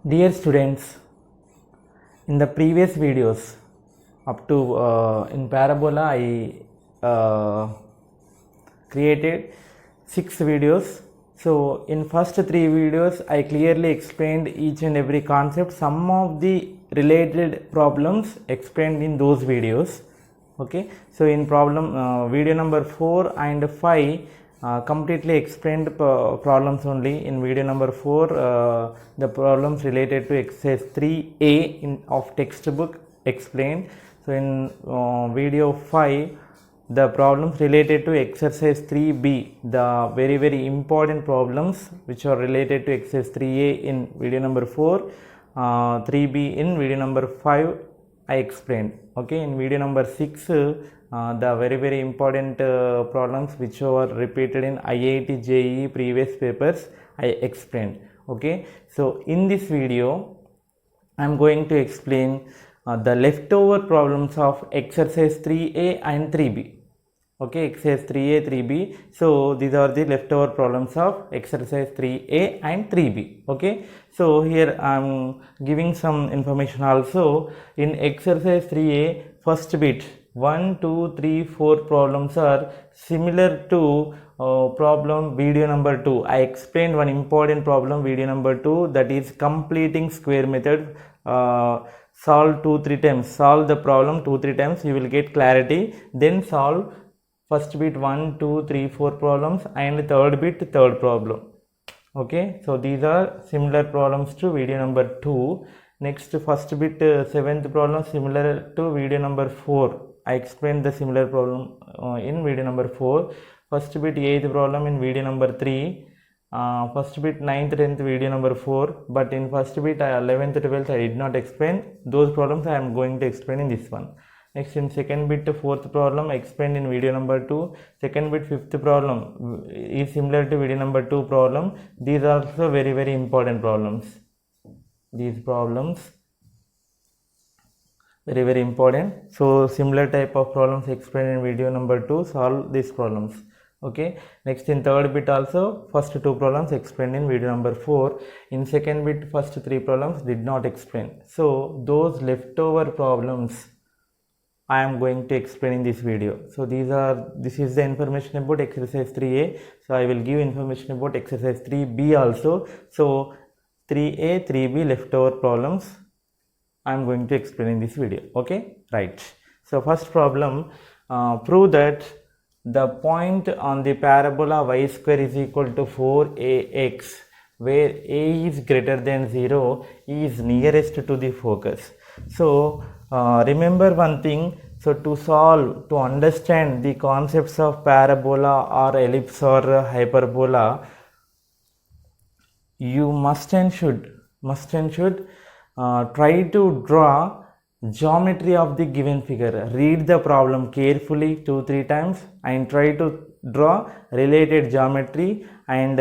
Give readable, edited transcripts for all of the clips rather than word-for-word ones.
Dear students, in the previous videos up to in parabola I created 6 videos. So in first 3 videos I clearly explained each and every concept, some of the related problems explained in those videos. Okay, so in video number 4 and 5 completely explained problems only. In video number 4 the problems related to exercise 3a of textbook explained. So in video 5 the problems related to exercise 3b, the very important problems which are related to exercise 3a in video number 4, 3b in video number 5 I explained. Okay, in video number 6 the very important problems which were repeated in IIT JEE previous papers I explained. Okay, so in this video I am going to explain the leftover problems of exercise 3a and 3b. Okay, exercise 3a 3b. So these are the leftover problems of exercise 3a and 3b. Okay, so here I am giving some information also. In exercise 3a, first bit 1 2 3 4 problems are similar to problem video number 2. I explained one important problem video number 2, that is completing square method. Solve 2-3 times, solve the problem 2-3 times, you will get clarity. Then solve first bit 1 2 3 4 problems and third bit third problem. Okay, so these are similar problems to video number 2. Next, first bit 7th problem similar to video number 4. I explained the similar problem in video number 4. First bit 8th problem in video number 3. First bit 9th 10th video number 4, but in first bit 11th 12th I did not explain. Those problems I am going to explain in this one. Next, in second bit 4th problem explained in video number 2. Second bit 5th problem is similar to video number 2 problem. These are also very important problems. These problems very important. So similar type of problems explained in video number 2. Solve these problems. Okay, next in third bit also first 2 problems explained in video number 4. In second bit first 3 problems did not explain. So those leftover problems I am going to explain in this video. So this is the information about exercise 3a. So I will give information about exercise 3b also. So 3a 3b leftover problems I am going to explain in this video. Okay, right. So first problem, prove that the point on the parabola y square is equal to 4ax where a is greater than 0 is nearest to the focus. So remember one thing, so to understand the concepts of parabola or ellipse or hyperbola, you must and should try to draw geometry of the given figure. Read the problem carefully 2-3 times and try to draw related geometry and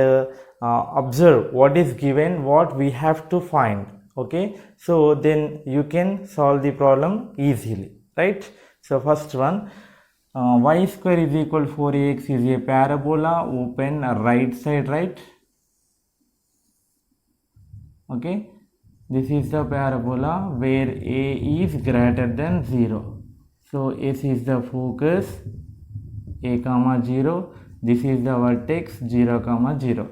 observe what is given, what we have to find. Okay, so then you can solve the problem easily, right? So first one, y square is equal to 4ax is a parabola, open right side, right? Okay, this is the parabola where a is greater than 0. So S is the focus, a comma 0. This is the vertex 0 comma 0.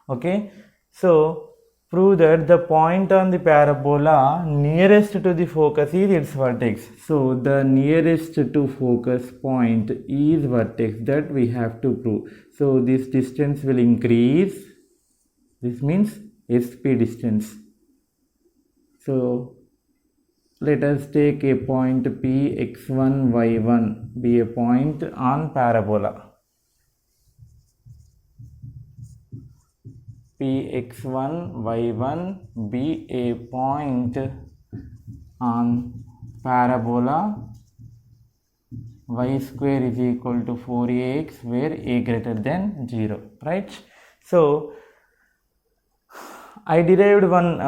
Okay, so prove that the point on the parabola nearest to the focus is its vertex. So the nearest to focus point is vertex, that we have to prove. So this distance will increase. This means SP distance. So let us take a point P x1 y1 be a point on parabola. P x1 y1 be a point on parabola y square is equal to 4ax where a greater than 0, right? So I derived one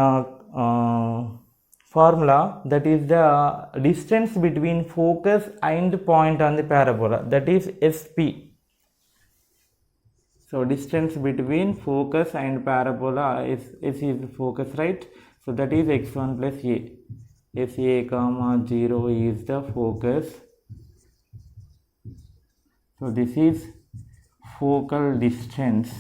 formula, that is the distance between focus and point on the parabola, that is SP. So distance between focus and parabola is focus, right? So that is x1 plus a. If a comma 0 is the focus, so this is focal distance.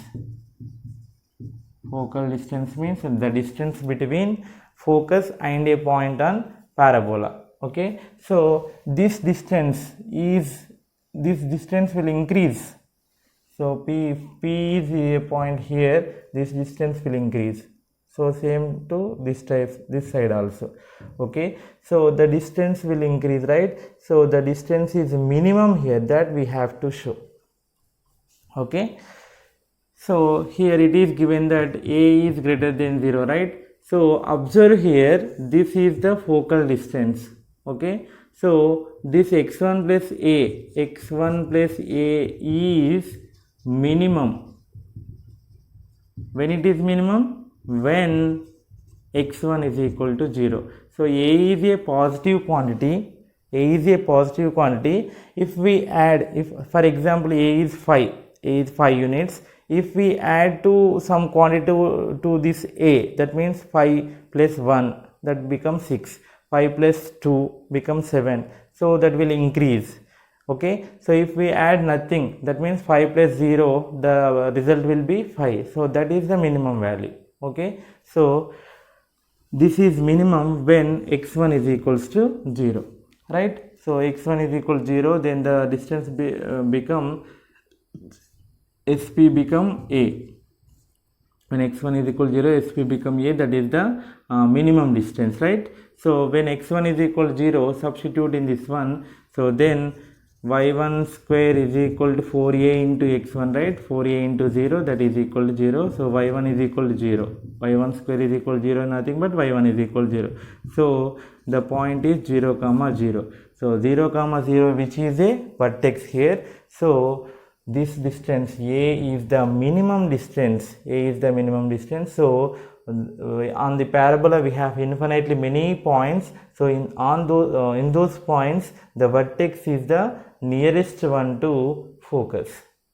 Focal distance means the distance between focus and a point on parabola. Okay, so this distance will increase. So if P is a point here, this distance will increase. So same to this side also. Okay, so the distance will increase, right? So the distance is minimum here, that we have to show. Okay, so here it is given that a is greater than 0, right? So observe here, this is the focal distance. Okay, so this x1 plus a is minimum. When it is minimum? When x1 is equal to 0. So a is a positive quantity. If we add, if for example a is 5 units, if we add to some quantity to this a, that means 5 plus 1, that becomes 6. 5 plus 2 becomes 7. So that will increase. Okay, so if we add nothing, that means 5 plus 0, the result will be 5. So that is the minimum value. Okay, so this is minimum when x1 is equals to 0, right? So x1 is equal to 0, then the distance become SP become a. When x1 is equal to 0, SP become a, that is the minimum distance, right? So when x1 is equal to 0, substitute in this one, so then y1 square is equal to 4a into x1, right? 4a into 0, that is equal to 0. So y1 is equal to 0. y1 square is equal to 0, nothing but y1 is equal to 0. So the point is 0 comma 0. So 0 comma 0, which is a vertex here. So this distance a is the minimum distance. So on the parabola we have infinitely many points. So in those points, the vertex is the nearest one to focus,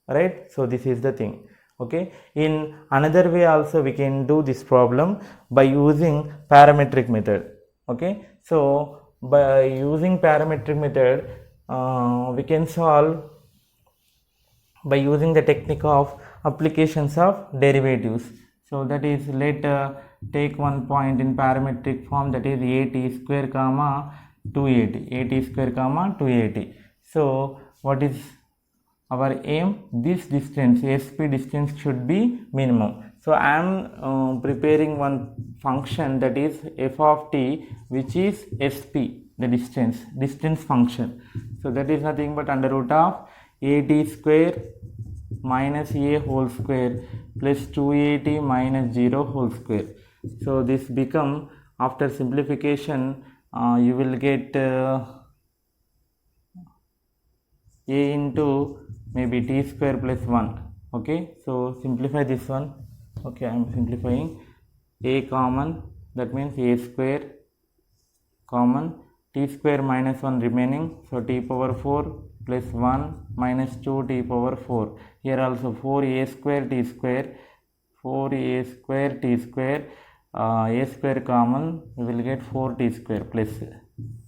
right? So this is the thing. Okay, in another way also we can do this problem by using parametric method. Okay, so by using parametric method we can solve by using the technique of applications of derivatives. So that is, let take one point in parametric form, that is at square comma 280. So what is our aim? This distance, SP distance, should be minimum. So I am preparing one function, that is f of t, which is SP, the distance function. So that is nothing but under root of at square minus a whole square plus 2at minus 0 whole square. So this become, after simplification, you will get a into maybe t square plus 1. Okay, so simplify this one. Okay, I am simplifying. A common, that means a square common, t square minus 1 remaining, so t power 4 plus 1 minus 2 t power 4. Here also 4a square t square, a square common, we will get 4t square plus.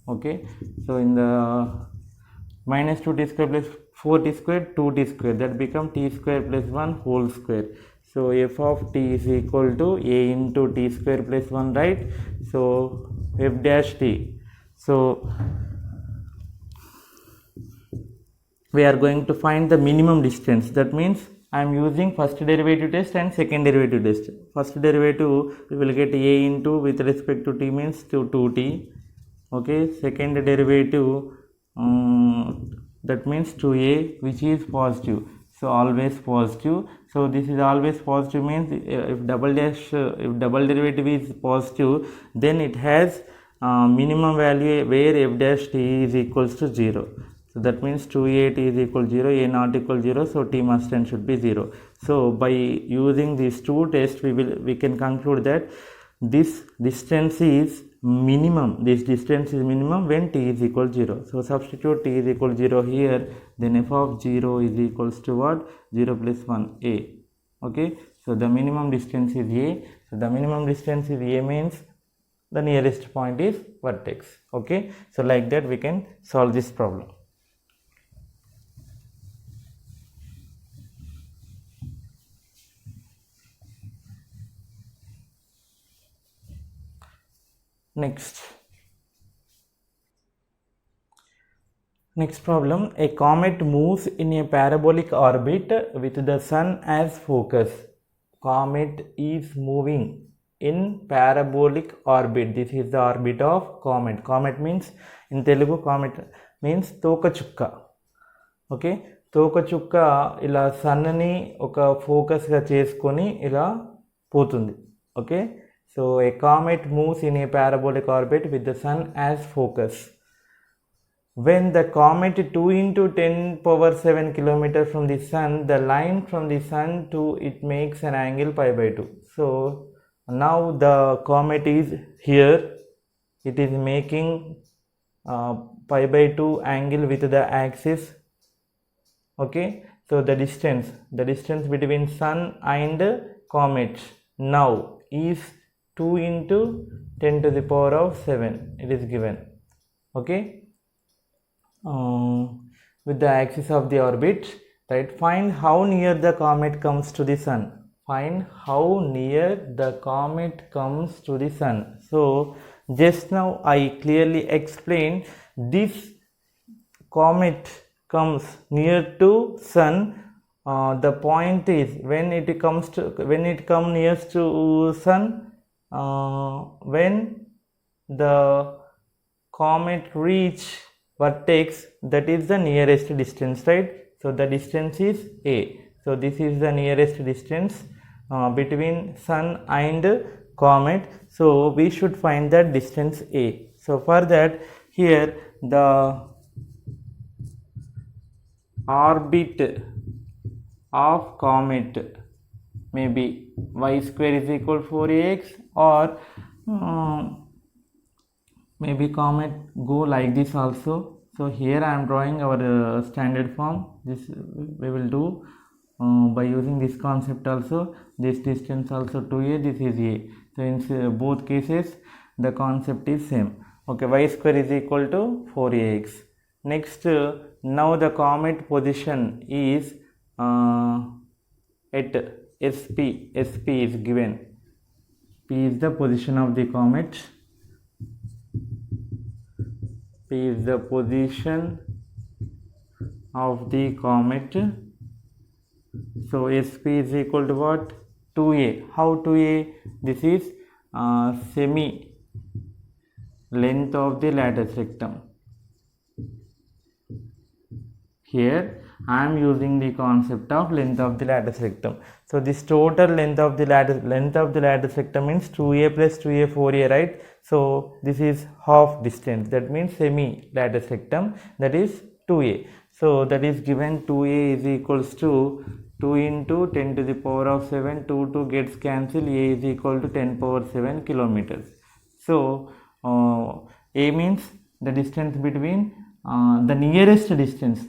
Okay, so in the minus 2t square plus 4t square, 2t square, that become t square plus 1 whole square. So f of t is equal to a into t square plus 1, right? So f dash t. So we are going to find the minimum distance. That means I am using first derivative test and second derivative test. First derivative, we will get a into, with respect to t means to 2t. Okay, second derivative, that means 2a, which is positive. So always positive. So this is always positive means if double derivative is positive, then it has minimum value where f dash t is equals to 0. So that means 2a t is equal to 0, a not equal to 0, so t must and should be 0. So by using these two tests, we can conclude that this distance is minimum. This distance is minimum when t is equal to 0. So substitute t is equal to 0 here, then f of 0 is equals to what? 0 plus 1, a. Okay, so the minimum distance is a. So the minimum distance is a means the nearest point is vertex. Okay, so like that we can solve this problem. Next problem, a comet moves in a parabolic orbit with the sun as focus. Comet is moving in parabolic orbit. This is the orbit of comet. Comet means, in Telugu, comet means toka chukka. Okay, toka chukka ila sun ni oka focus ga cheskoni ila potundi. Okay, so a comet moves in a parabolic orbit with the sun as focus. When the comet 2 into 10 power 7 kilometers from the sun, the line from the sun to it makes an angle pi by 2. So now the comet is here, it is making pi by 2 angle with the axis. Okay, so the distance between sun and comet now is 2 into 10 to the power of 7, it is given. Okay, with the axis of the orbit, right? Find how near the comet comes to the sun. Find how near the comet comes to the sun. So just now I clearly explained, this comet comes near to sun. The point is when it comes nearest to sun, when the comet reach vertex, that is the nearest distance, right? So the distance is a. So this is the nearest distance between sun and comet. So we should find that distance a. So for that, here the orbit of comet may be y square is equal to 4ax, or maybe comet go like this also. So here I am drawing our standard form. This we will do by using this concept also. This distance also 2a, this is a. So in both cases the concept is same. Okay, y square is equal to 4ax. Next, now the comet position is at sp. Sp is given. P is the position of the comet. P is the position of the comet. So Sp is equal to what? 2a. How 2a? This is semi length of the lattice rectum. Here I am using the concept of length of the lattice rectum. So this total length of the lattice rectum means 2a plus 2a 4a, right? So this is half distance, that means semi lattice rectum, that is 2a. So that is given, 2a is equals to 2 into 10 to the power of 7, 2 gets cancelled, a is equal to 10 power 7 kilometers. So a means the distance between the nearest distance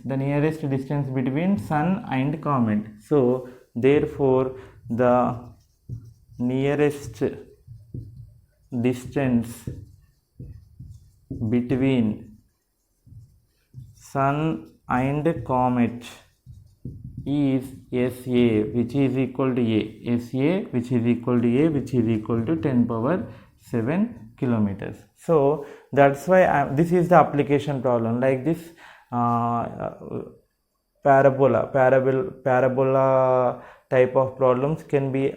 between sun and comet. So therefore the nearest distance between sun and comet is SA, which is equal to a. SA, which is equal to a, which is equal to 10 power 7 kilometers. So that's why this is the application problem. Like this parabola type of problems can be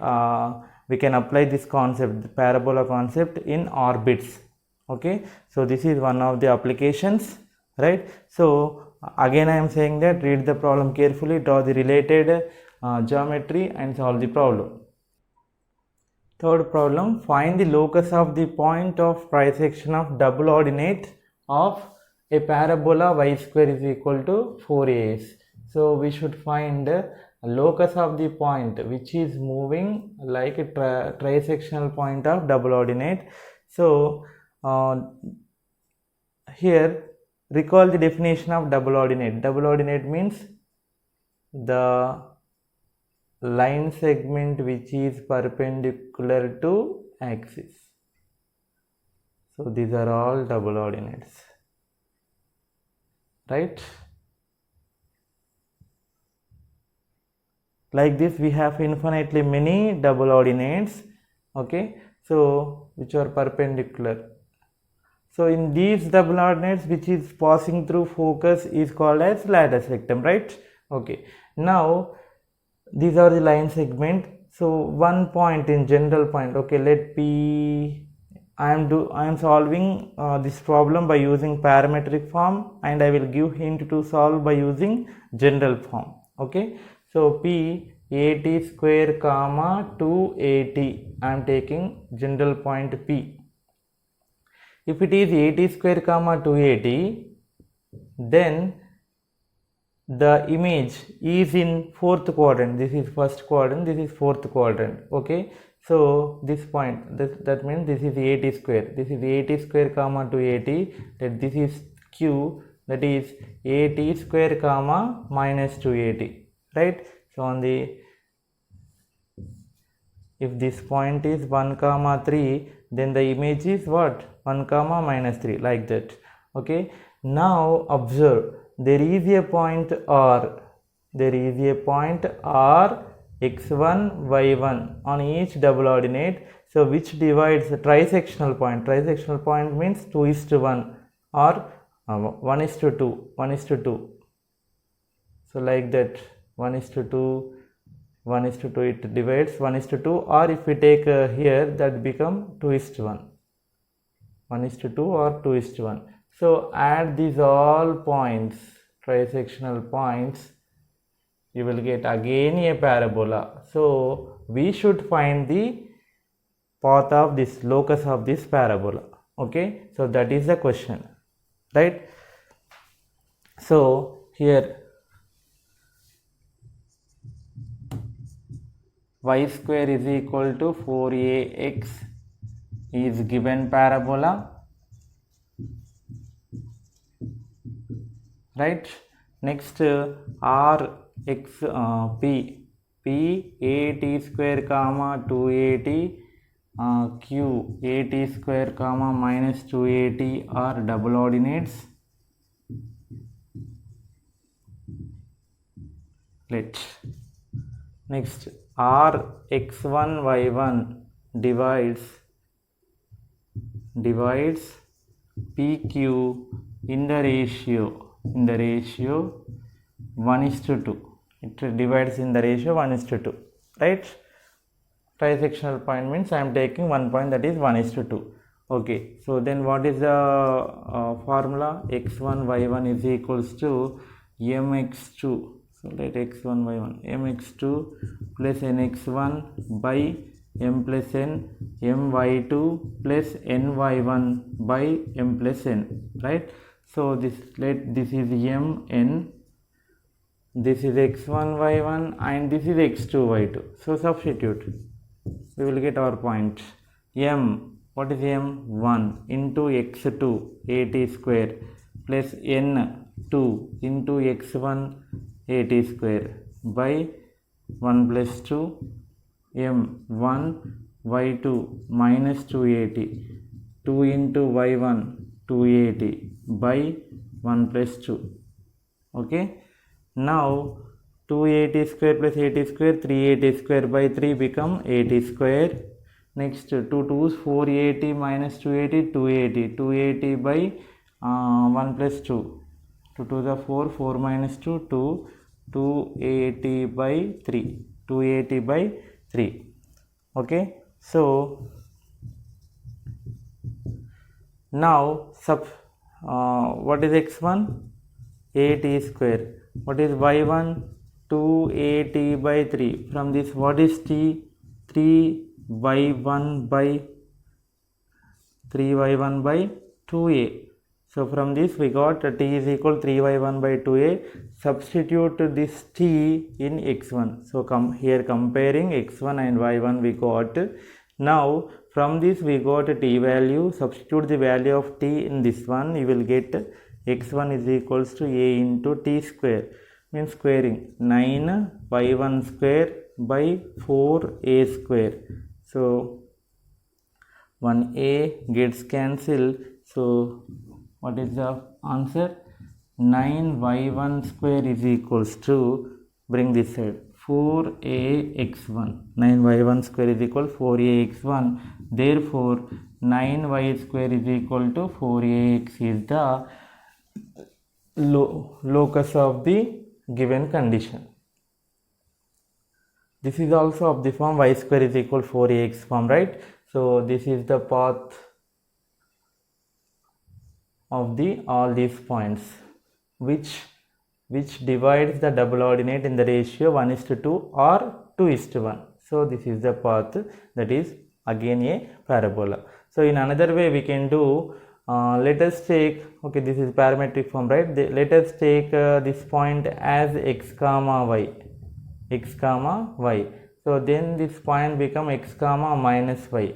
we can apply this concept, the parabola concept, in orbits. Okay, so this is one of the applications, right? So again I am saying that read the problem carefully, draw the related geometry and solve the problem. Third problem, find the locus of the point of trisection of double ordinate of a parabola y square is equal to 4as. So we should find a locus of the point which is moving like a trisectional point of double ordinate. So here recall the definition of double ordinate. Double ordinate means the line segment which is perpendicular to axis. So these are all double ordinates, right? Like this we have infinitely many double ordinates, okay, so which are perpendicular. So in these double ordinates which is passing through focus is called as lattice rectum, right? Okay, now these are the line segment. So one point in general point, okay, let P, I am solving this problem by using parametric form, and I will give hint to solve by using general form, okay. So P AT square comma 2AT, I am taking general point P. If it is AT square comma 2AT, then the image is in fourth quadrant. This is first quadrant, this is fourth quadrant, okay. So this point, that means this is AT square, this is AT square comma 2AT, that this is Q, that is AT square comma minus 2AT, right? So on the, if this point is 1 comma 3, then the image is what? 1 comma minus 3, like that, okay. Now observe, there is a point R, there is a point R x1 y1 on each double ordinate, so which divides the trisectional point. Trisectional point means 2:1 or 1:2, 1:2, so like that, 1:2, 1:2, it divides 1:2, or if we take here, that become 2:1, 1:2 or 2:1. So add these all points, trisectional points, you will get again a parabola. So we should find the path of this, locus of this parabola, okay. So that is the question, right? So here y square is equal to 4ax is given parabola, right? Next R x P AT square comma 2AT Q AT square comma minus 2AT are double ordinates. Next R x1 y1 divides PQ in the ratio 1:2. It divides in the ratio 1:2, right? Trisectional point means I am taking one point, that is 1:2. Okay, so then what is the formula? x1 y1 is equals to mx2. So let x1 y1 mx2 plus nx1 by m plus n my2 plus ny1 by m plus n, right? So this is mn, this is x1 y1, and this is x2 y2. So substitute, we will get our point. M, what is m? 1 into x2 AT square plus n 2 into x1 AT square by 1 plus 2 m 1 y2 minus 2AT 2 into y1 2AT by 1 plus 2, okay. Now 2AT square plus AT square, 3AT square by 3 become AT square. Next 2 2's 4AT minus 2AT 2AT by 1 plus 2, 2 to the 4, 4 minus 2 2, 2AT by 3, 2AT by 3, okay. So now what is x1? AT square. What is y1? 2AT by 3. From this, what is t? 3y1 by 2a. So from this we got t is equal 3y1 by 2a. Substitute this t in x1. So here comparing x1 and y1 we got. Now from this we got t value. Substitute the value of t in this one. You will get x1 is equals to a into t square, means squaring 9 y1 square by 4a square. So 1a gets cancelled. So what is the answer? 9y1 square is equals to, bring this side, 4ax1. 9y1 square is equal 4ax1. Therefore 9y square is equal to 4ax is the locus of the given condition. This is also of the form y square is equal 4ax form, right? So this is the path of the all these points which divides the double ordinate in the ratio 1:2 or 2:1. So this is the path, that is again a parabola. So in another way we can do, let us take, okay, this is parametric form, right? Let us take this point as x comma y. So then this point become x comma minus y.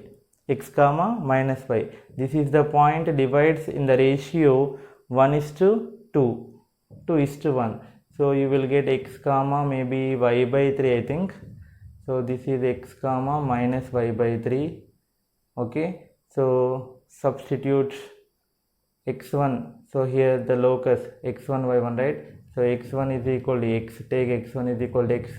This is the point divides in the ratio 1:2, 2:1. So you will get x comma maybe y by 3, I think. So this is x comma minus y by 3. Okay, so substitute x1. So here the locus x1 y1, right? So x1 is equal to x, take x1 is equal to x,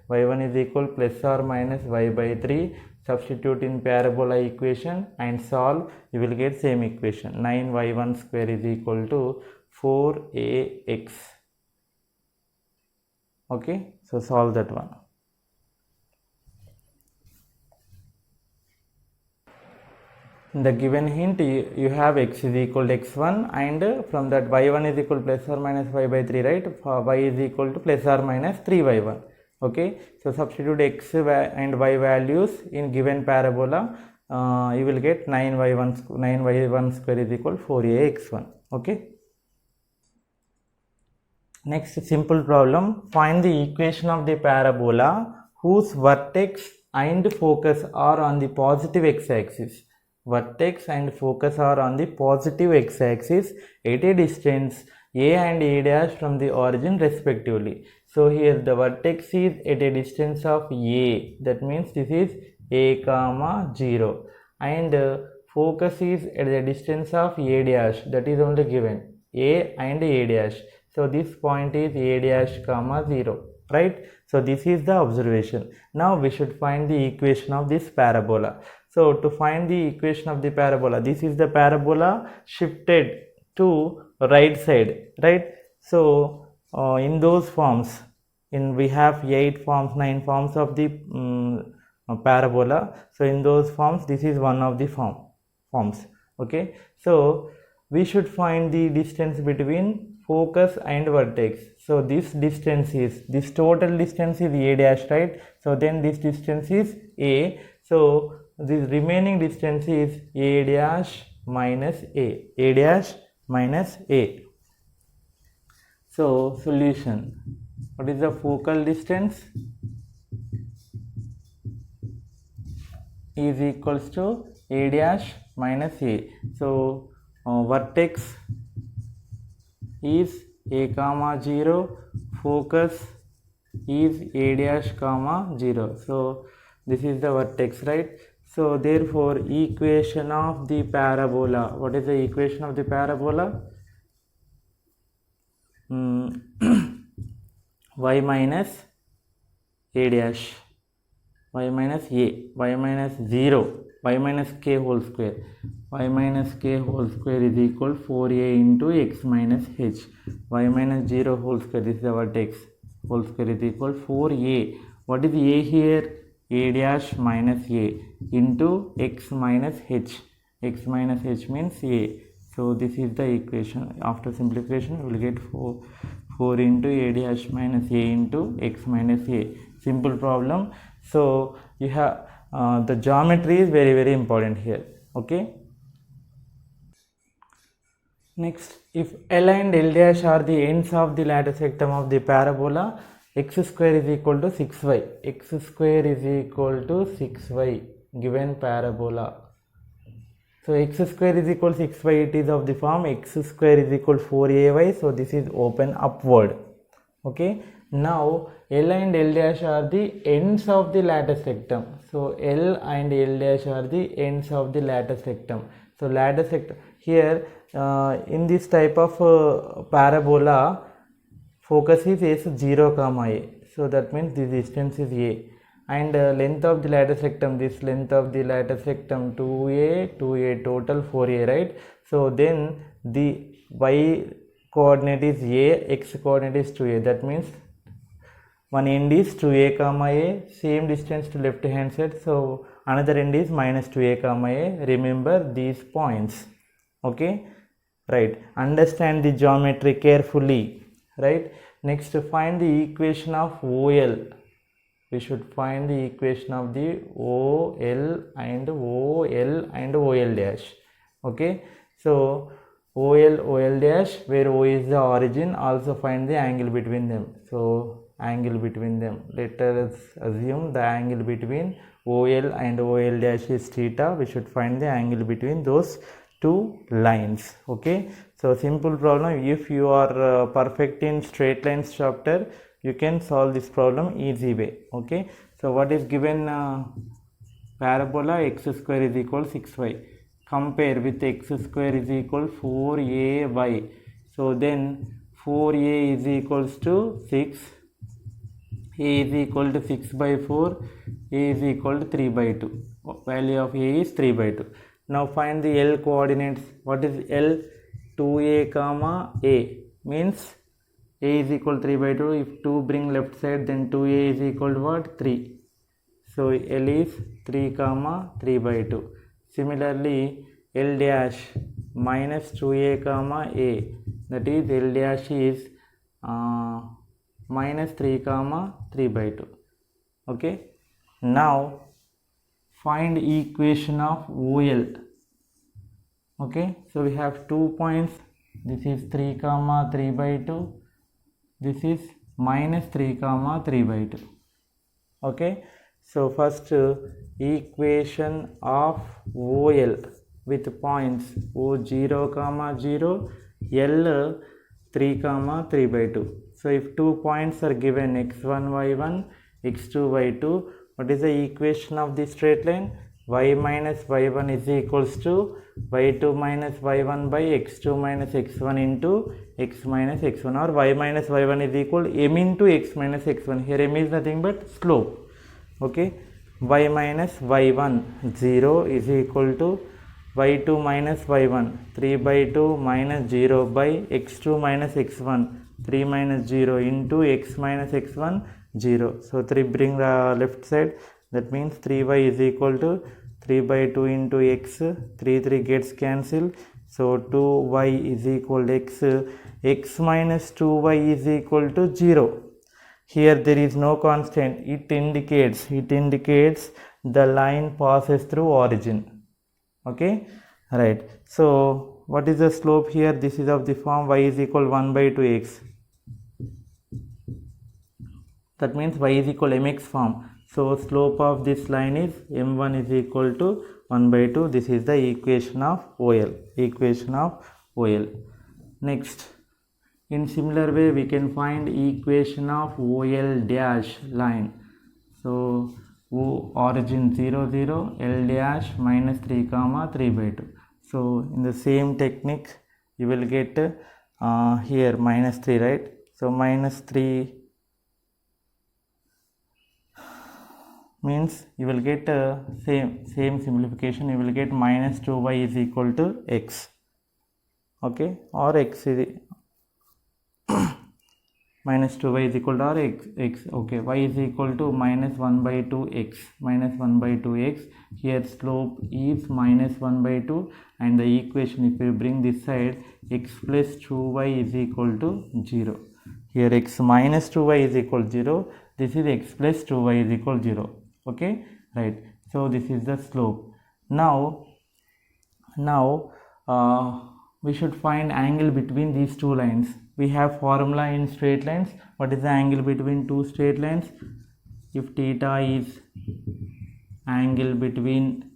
y1 is equal plus or minus y by 3. Substitute in parabola equation and solve, you will get same equation. 9y1 square is equal to 4ax. Okay, so solve that one. In the given hint, you have x is equal to x1, and from that y1 is equal to plus or minus y by 3, right? Y is equal to plus or minus 3y1. Okay, so substitute x and y values in given parabola, you will get 9y1 square is equal to 4ax1. Okay. Next simple problem, find the equation of the parabola whose vertex and focus are on the positive x-axis. Vertex and focus are on the positive x-axis at a distance a and a dash from the origin respectively. So here the vertex is at a distance of a, that means this is a comma 0, and focus is at the distance of a dash, that is only given a and a dash. So this point is a dash comma 0, right? So this is the observation. Now we should find the equation of this parabola. So to find the equation of the parabola, this is the parabola shifted to right side, right? So in those forms, we have 8 forms, 9 forms of the parabola. So in those forms, this is one of the forms. Okay, so we should find the distance between focus and vertex. So this total distance is a dash, right? So then this distance is a. So this remaining distance is a dash minus a. So solution, what is the focal distance? Is equals to a dash minus a. So vertex is a comma 0, focus is a dash comma 0. So this is the vertex, right? So therefore equation of the parabola, what is the equation of the parabola? Y minus a dash, y minus a, y minus 0, y minus k whole square. Y minus k whole square is equal 4a into x minus h. Y minus 0 whole square, this is the vertex, whole square is equal 4a. What is a here? A dash minus a into x minus h. X minus h means a. So this is the equation. After simplification, we will get 4 into a dash minus a into x minus a. Simple problem. So you have the geometry is very, very important here. Okay. Next, if L and L dash are the ends of the lattice sectum of the parabola, x square is equal to 6y. X square is equal to 6y given parabola. So x square is equal to 6y, it is of the form x square is equal to 4ay. So this is open upward. Okay. Now L and L dash are the ends of the lattice rectum. So L and L dash are the ends of the lattice rectum. So lattice rectum here in this type of parabola, focus is 0 comma a. So that means this distance is a, and length of the lattice rectum, this length of the lattice rectum 2a total 4a, right? So then the y coordinate is a, x coordinate is 2a. That means one end is 2a comma a, same distance to left hand side, so another end is minus 2a comma a. Remember these points, okay? Right, understand the geometry carefully, right? Next, find the equation of OL. We should find the equation of the OL and OL dash, okay? So OL dash, where O is the origin, also find the angle between them. So angle between them, let us assume the angle between OL and OL dash is theta. We should find the angle between those two lines, okay? So simple problem. If you are perfect in straight lines chapter, you can solve this problem easy way, okay? So what is given? Parabola x square is equal 6y. Compare with x square is equal 4ay. So then 4a is equals to 6, a is equal to 6 by 4, a is equal to 3 by 2. Value of a is 3 by 2. Now find the L coordinates. What is L? 2a comma a, means a is equal to 3 by 2. If 2 bring left side, then 2a is equal to what? 3. So L is 3 comma 3 by 2. Similarly, L dash minus 2a comma a, that is L dash is minus 3 comma 3 by 2. Okay. Now find equation of OL. Okay, so we have 2 points. This is 3 comma 3 by 2. This is minus 3 comma 3 by 2. Okay, so first equation of OL with points O0 comma 0, L 3 comma 3 by 2. So if 2 points are given, x1 y1, x2 y2, what is the equation of the straight line? Y minus y1 is equals to y2 minus y1 by x2 minus x1 into x minus x1, or y minus y1 is equal m into x minus x1. Here m is nothing but slope. Okay, y minus y1 0 is equal to y2 minus y1 3 by 2 minus 0 by x2 minus x1 3 minus 0 into x minus x1 0. So 3 bring the left side, that means 3y is equal to 3 by 2 into x, 3 gets cancelled. So 2y is equal to x, x minus 2y is equal to 0. Here there is no constant, it indicates the line passes through origin. Okay, right. So what is the slope here? This is of the form y is equal 1 by 2x. That means y is equal mx form. So slope of this line is m1 is equal to 1 by 2. This is the equation of OL. Equation of OL. Next, in similar way we can find equation of OL dash line. So O origin 0 0, L dash minus 3 comma 3 by 2. So in the same technique you will get here minus 3, right? So minus 3 means you will get same simplification, you will get minus 2y is equal to x. Okay, or x is minus 2y is equal to or x. Okay, y is equal to minus 1 by 2x, minus 1 by 2x. Here slope is minus 1 by 2, and the equation, if we bring this side, x plus 2y is equal to 0. Here x minus 2y is equal to 0. This is x plus 2y is equal to 0. Okay, right. So this is the slope. Now we should find angle between these two lines. We have formula in straight lines. What is the angle between two straight lines? If theta is angle between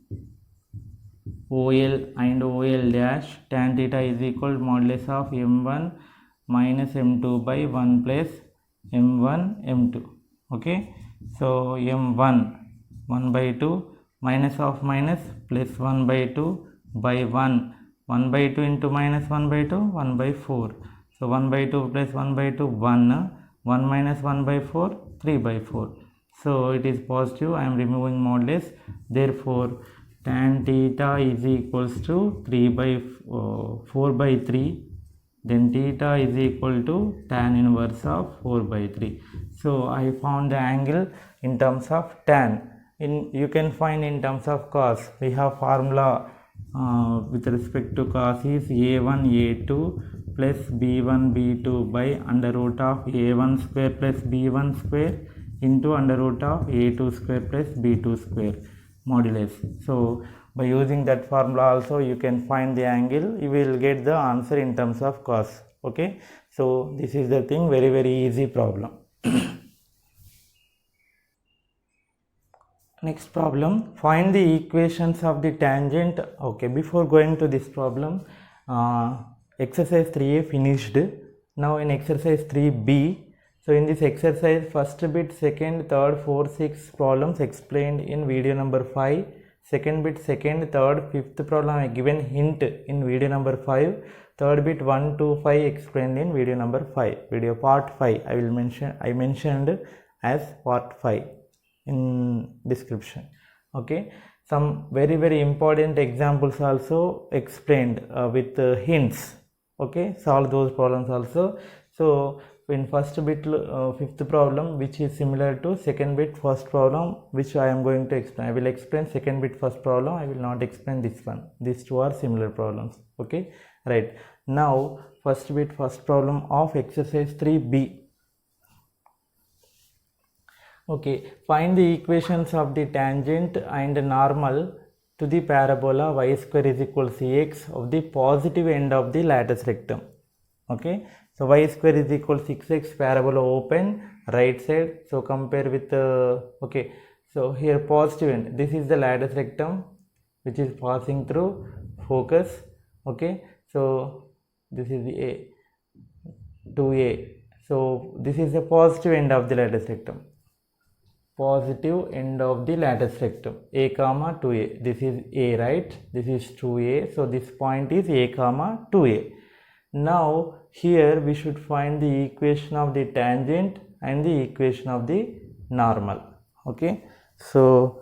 OL and OL dash, tan theta is equal to modulus of m1 minus m2 by 1 plus m1 m2. Okay, so m1 1 by 2 minus of minus plus 1 by 2 by 1 by 2 into minus 1 by 2 1 by 4. So 1 by 2 plus 1 by 2 1 minus 1 by 4 3 by 4. So it is positive. I am removing modulus. Therefore tan theta is equals to 3 by 4 by 3. Then theta is equal to tan inverse of 4 by 3. So I found the angle in terms of tan. You can find in terms of cos. We have formula with respect to cos is a1 a2 plus b1 b2 by under root of a1 square plus b1 square into under root of a2 square plus b2 square modulus. So by using that formula also you can find the angle. You will get the answer in terms of cos. Okay, so this is the thing, very easy problem. Next problem, find the equations of the tangent. Okay, before going to this problem, exercise 3a finished. Now in exercise 3b, so in this exercise, first bit, second, third, fourth, sixth problems explained in video number 5. Second bit, second, third, fifth problem I given hint in video number 5. Third bit 1 to 5 explained in video number 5. Video part 5 I mentioned as part 5 in description. Okay, some very important examples also explained with hints. Okay, solve those problems also. So in first bit fifth problem, which is similar to second bit first problem, which I am going to explain. I will explain second bit first problem. I will not explain this one. These two are similar problems. Okay, right. Now first bit first problem of exercise 3b. Okay, find the equations of the tangent and normal to the parabola y square is equal to cx of the positive end of the lattice rectum. Okay, so y square is equal to 6x, parabola open, right side. So compare with okay, so here positive end, this is the lattice rectum which is passing through focus. Okay, so this is the a 2a. So this is the positive end of the lattice rectum. Positive end of the lattice rectum, a comma 2a. This is a, right? This is 2a. So this point is a comma 2a. Now here we should find the equation of the tangent and the equation of the normal. Okay, so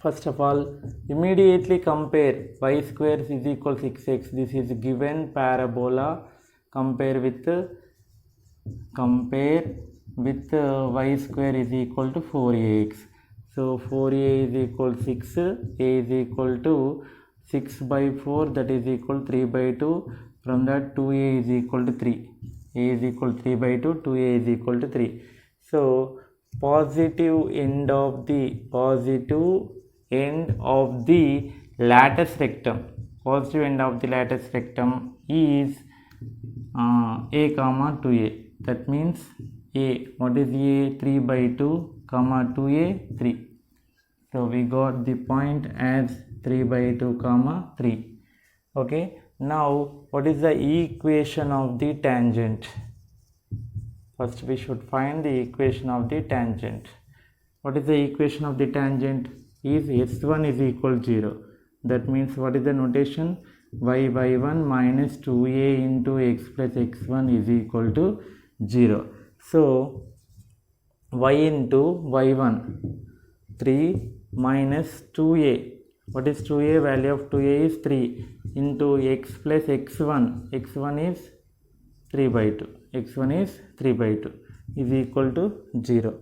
first of all, immediately compare y square is equal to 6x. This is given parabola. Compare with y square is equal to 4ax. So 4a is equal to 6, a is equal to 6 by 4, that is equal to 3 by 2. From that 2a is equal to 3. A is equal to 3 by 2, 2a is equal to 3. So positive end of the lattice rectum. Positive end of the lattice rectum is a comma 2a. That means a, what is a? 3 by 2 comma 2a 3. So we got the point as 3 by 2 comma 3. Okay, now what is the equation of the tangent? First we should find the equation of the tangent. What is the equation of the tangent? Is s1 is equal to 0. That means what is the notation? Y by 1 minus 2a into x plus x1 is equal to 0. So y into y1 3 minus 2a. What is 2a? Value of 2a is 3 into x plus x1. x1 is 3 by 2. x1 is 3 by 2 is equal to 0.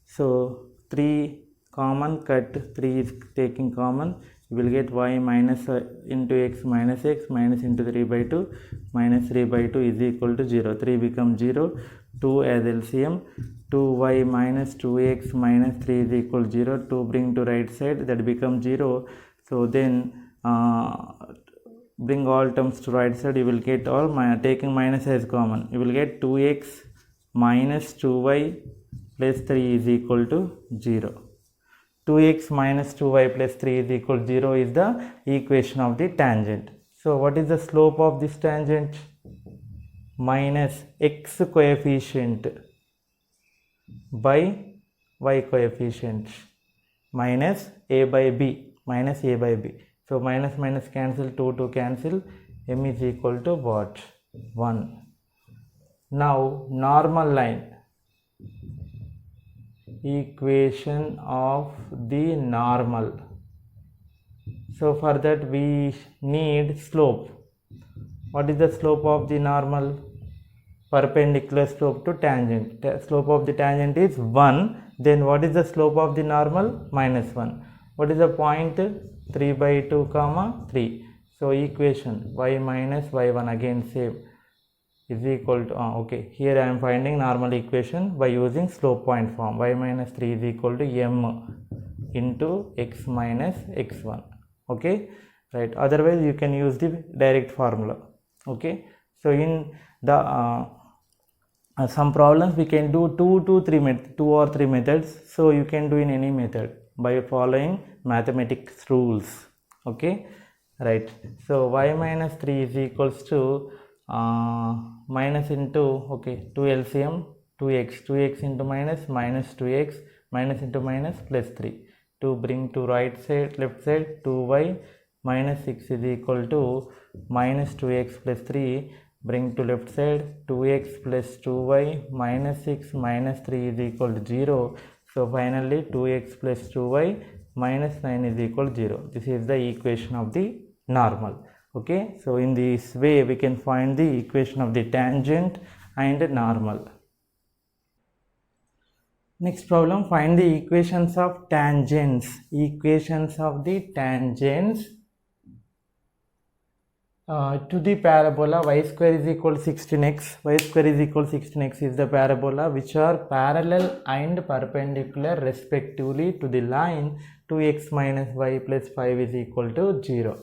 So 3 common cut, 3 is taking common. You will get y minus into x minus into 3 by 2 minus 3 by 2 is equal to 0. 3 becomes 0. 2 as LCM. 2y minus 2x minus 3 is equal to 0. 2 bring to right side, that becomes 0. So then bring all terms to right side. You will get all taking minus as common. You will get 2x minus 2y plus 3 is equal to 0. 2x minus 2y plus 3 is equal to 0 is the equation of the tangent. So what is the slope of this tangent? minus x coefficient by y coefficient minus a by b, minus a by b. So minus minus cancel, 2 cancel, m is equal to what? 1. Now normal line, equation of the normal. So for that we need slope. What is the slope of the normal? Perpendicular slope to tangent. Slope of the tangent is 1. Then what is the slope of the normal? Minus 1. What is the point? 3 by 2 comma 3. So equation y minus y1, again same, is equal to okay, here I am finding normal equation by using slope point form. Y minus 3 is equal to m into x minus x1. Okay, right? Otherwise you can use the direct formula. Okay, so in the some problems we can do 2 or 3 methods. So you can do in any method by following mathematics rules. Okay, right? So y minus 3 is equals to minus into, okay, 2 LCM, 2x into minus, minus 2x, minus into minus, plus 3. To bring to right side, left side, 2y minus 6 is equal to minus 2x plus 3. Bring to left side, 2x plus 2y minus 6 minus 3 is equal to 0. So finally 2x plus 2y minus 9 is equal to 0. This is the equation of the normal. Okay, so in this way we can find the equation of the tangent and normal. Next problem, find the equations of tangents. Equations of the tangents to the parabola y square is equal to 16x. Y square is equal to 16x is the parabola which are parallel and perpendicular respectively to the line 2x minus y plus 5 is equal to 0.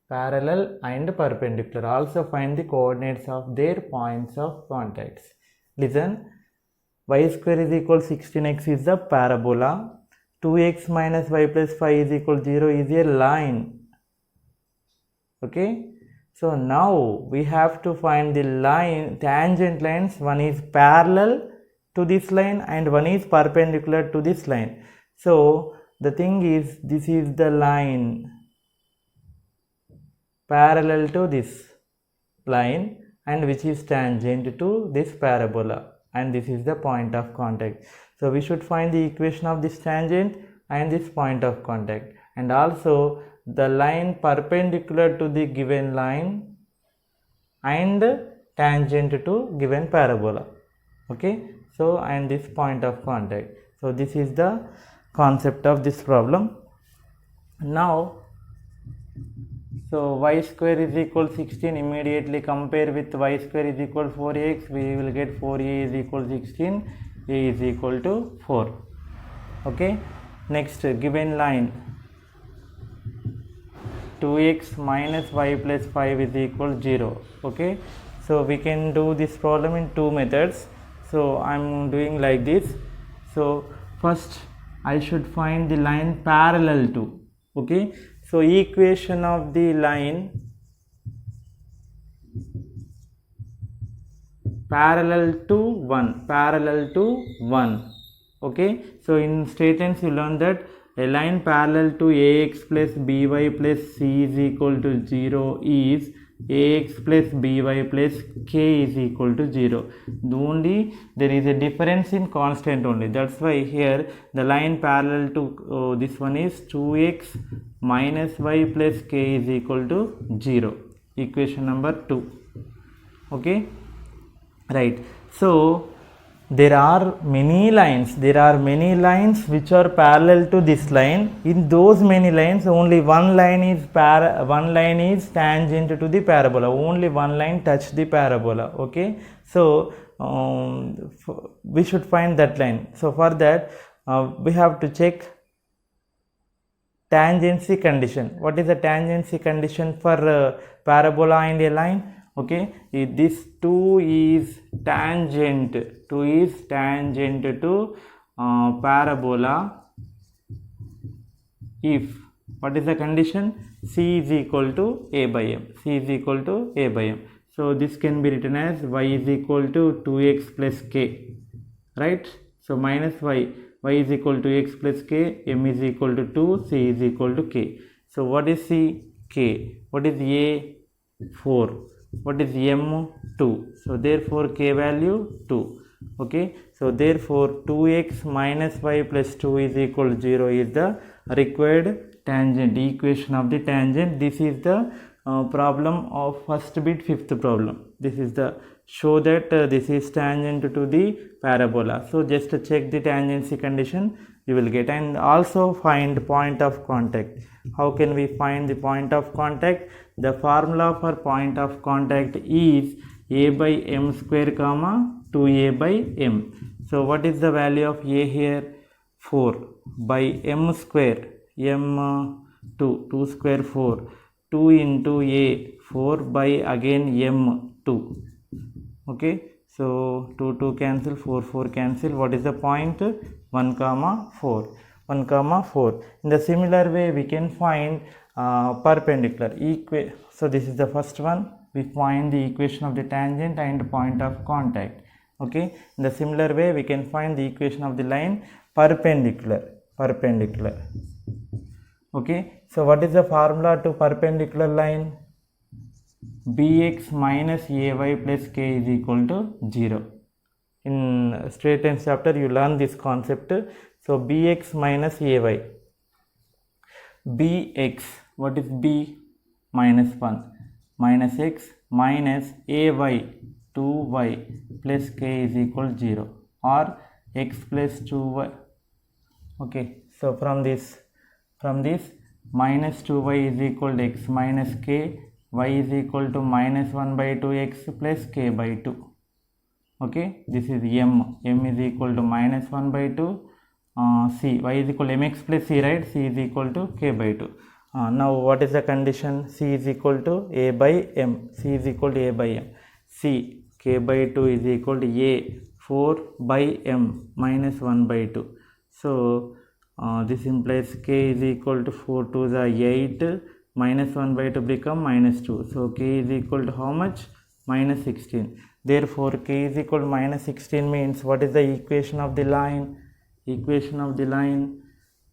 Parallel and perpendicular. Also find the coordinates of their points of contacts. Listen, y square is equal to 16x is the parabola. 2x minus y plus 5 is equal to 0 is a line. Okay, so now we have to find the line, tangent lines. One is parallel to this line and one is perpendicular to this line. So the thing is, this is the line parallel to this line and which is tangent to this parabola, and this is the point of contact. So we should find the equation of this tangent and this point of contact, and also the line perpendicular to the given line and tangent to given parabola. Okay, so and this point of contact. So this is the concept of this problem. Now, so y square is equal to 16, immediately compare with y square is equal to 4ax, we will get 4a is equal to 16, a is equal to 4. Okay, next given line 2x minus y plus 5 is equal to 0. Okay, so we can do this problem in two methods. So I am doing like this. So first I should find the line parallel to. Okay, so equation of the line parallel to 1. Okay, so in straight lines you learn that a line parallel to ax plus by plus c is equal to 0 is ax plus by plus k is equal to 0. Only there is a difference in constant only. That's why here the line parallel to this one is 2x minus y plus k is equal to 0. Equation number 2. Okay, right. So there are many lines which are parallel to this line. In those many lines, only one line is tangent to the parabola. Only one line touch the parabola. Okay, so we should find that line. So for that we have to check tangency condition. What is the tangency condition for parabola and a line? Okay, this 2 is tangent to parabola if, what is the condition? C is equal to a by m. So this can be written as y is equal to 2x plus k, right? So minus y is equal to x plus k, m is equal to 2, c is equal to k. So what is c? K. What is a? 4. What is m? 2. So therefore k value 2. Okay, so therefore 2x minus y plus 2 is equal to 0 is the required tangent, equation of the tangent. This is the problem of first bit, fifth problem. This is the show that this is tangent to the parabola. So just check the tangency condition you will get, and also find point of contact. How can we find the point of contact? The formula for point of contact is a by m square comma 2a by m. So what is the value of a here? 4 by m square, m 2 square 4, 2 into a 4 by again m 2. Okay, so 2 cancel, 4 cancel. What is the point? 1 comma 4, 1 comma 4. In the similar way we can find perpendicular. So this is the first one. We find the equation of the tangent and point of contact. Okay, in the similar way we can find the equation of the line perpendicular. Okay, so what is the formula to perpendicular line? Bx minus ay plus k is equal to 0. In straight lines chapter you learn this concept. So bx minus ay. Bx, what is b? Minus 1 minus x minus ay 2y plus k is equal to 0, or x plus 2y. Okay, so from this minus 2y is equal to x minus k, y is equal to minus 1 by 2x plus k by 2. Okay, this is m is equal to minus 1 by 2, c, y is equal to mx plus c, right? C is equal to k by 2. Now what is the condition? C is equal to a by m. C is equal to a by m. C, k by 2 is equal to a 4 by m minus 1 by 2. So this implies k is equal to 4 to the 8, minus 1 by 2 become minus 2. So k is equal to how much? Minus 16. Therefore k is equal to minus 16 means what is the equation of the line? Equation of the line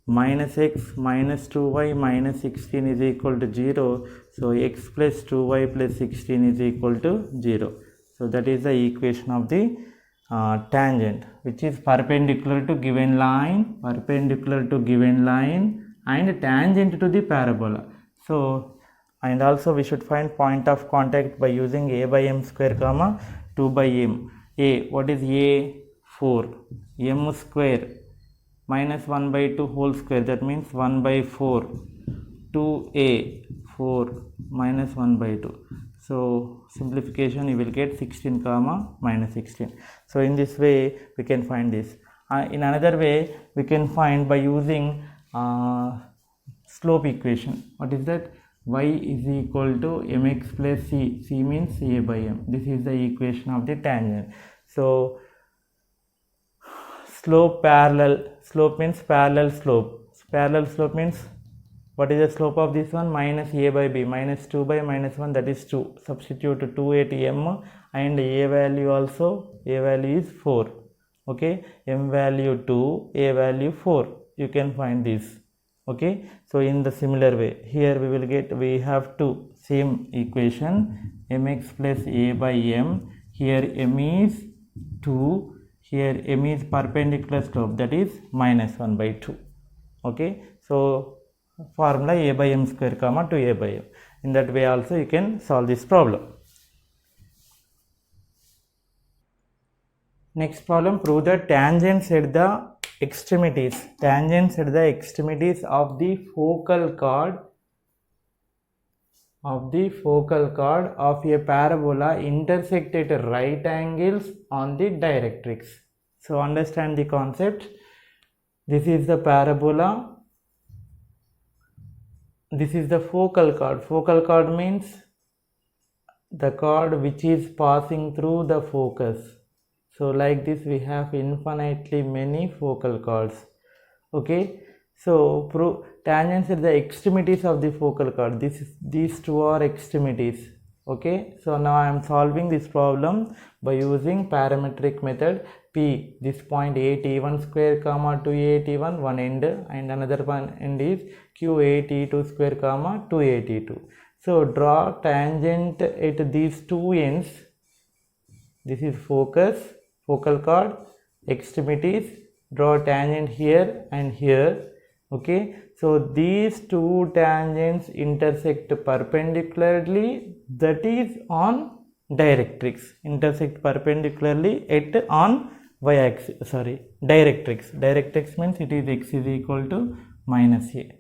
minus x minus 2y minus 16 is equal to 0. So x plus 2y plus 16 is equal to 0. So that is the equation of the tangent, which is perpendicular to given line and tangent to the parabola. So and also we should find point of contact by using a by m square comma 2 by m. A, what is a? 4, m square minus 1 by 2 whole square, that means 1 by 4, 2a 4 minus 1 by 2. So simplification you will get 16 comma minus 16. So in this way we can find this. In another way we can find by using slope equation. What is that? Y is equal to mx plus c. C means a by m. This is the equation of the tangent. So slope means parallel slope. Parallel slope means what is the slope of this one? Minus a by b, minus 2 by minus 1, that is 2. Substitute 2 at m, and a value also, a value is 4. Okay, m value 2, a value 4. You can find this. Okay, so in the similar way here we have two same equation, mx plus a by m. Here m is 2, here m is perpendicular slope, that is minus 1 by 2. Okay, so formula a by m square comma 2a by m. In that way also you can solve this problem. Next problem, prove the tangents at the extremities of the focal chord of a parabola intersect at right angles on the directrix. So understand the concept. This is the parabola, this is the focal chord. Focal chord means the chord which is passing through the focus. So like this we have infinitely many focal chords. Okay, so prove tangents at the extremities of the focal chord. These two are extremities. Okay, so now I am solving this problem by using parametric method. P, this point at1 square comma 2at1 one end, and another one end is q8t2 square comma 2at2. So draw tangent at these two ends. This is focal chord, extremities. Draw tangent here and here. Okay, so these two tangents intersect perpendicularly, that is on directrix. Intersect perpendicularly at on y-axis, sorry, directrix. Directrix means it is x is equal to minus a.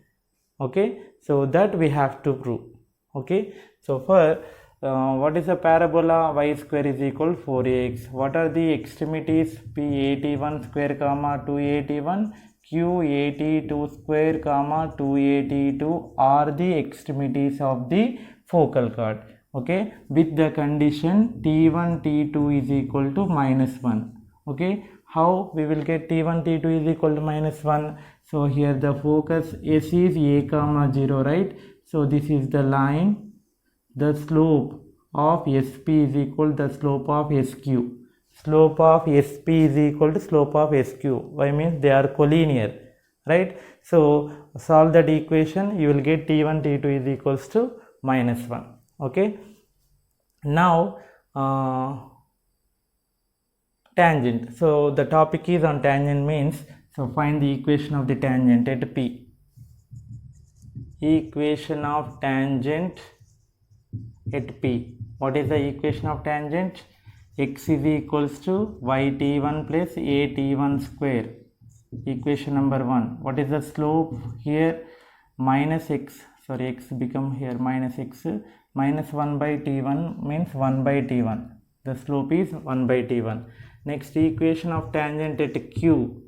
Okay, so that we have to prove. Okay, so for what is a parabola? Y square is equal 4ax. What are the extremities? P81 square comma 281, Q82 square comma 282 are the extremities of the focal chord. Okay, with the condition T1 T2 is equal to minus 1. Okay, how we will get T1 T2 is equal to minus 1? So here the focus S is a comma 0, right? So this is the line. The slope of SP is equal to the slope of SQ. Slope of SP is equal to slope of SQ. Why? Means they are collinear, right? So solve that equation, you will get T1 T2 is equals to minus 1. Okay, now tangent. So the topic is on tangent, means so find the equation of the tangent at P. Equation of tangent at P. What is the equation of tangent? X is equals to yt1 plus at1 square. Equation number 1. What is the slope here? Minus x, sorry, x become here minus x, minus 1 by t1 means 1 by t1. The slope is 1 by t1. Next, equation of tangent at Q.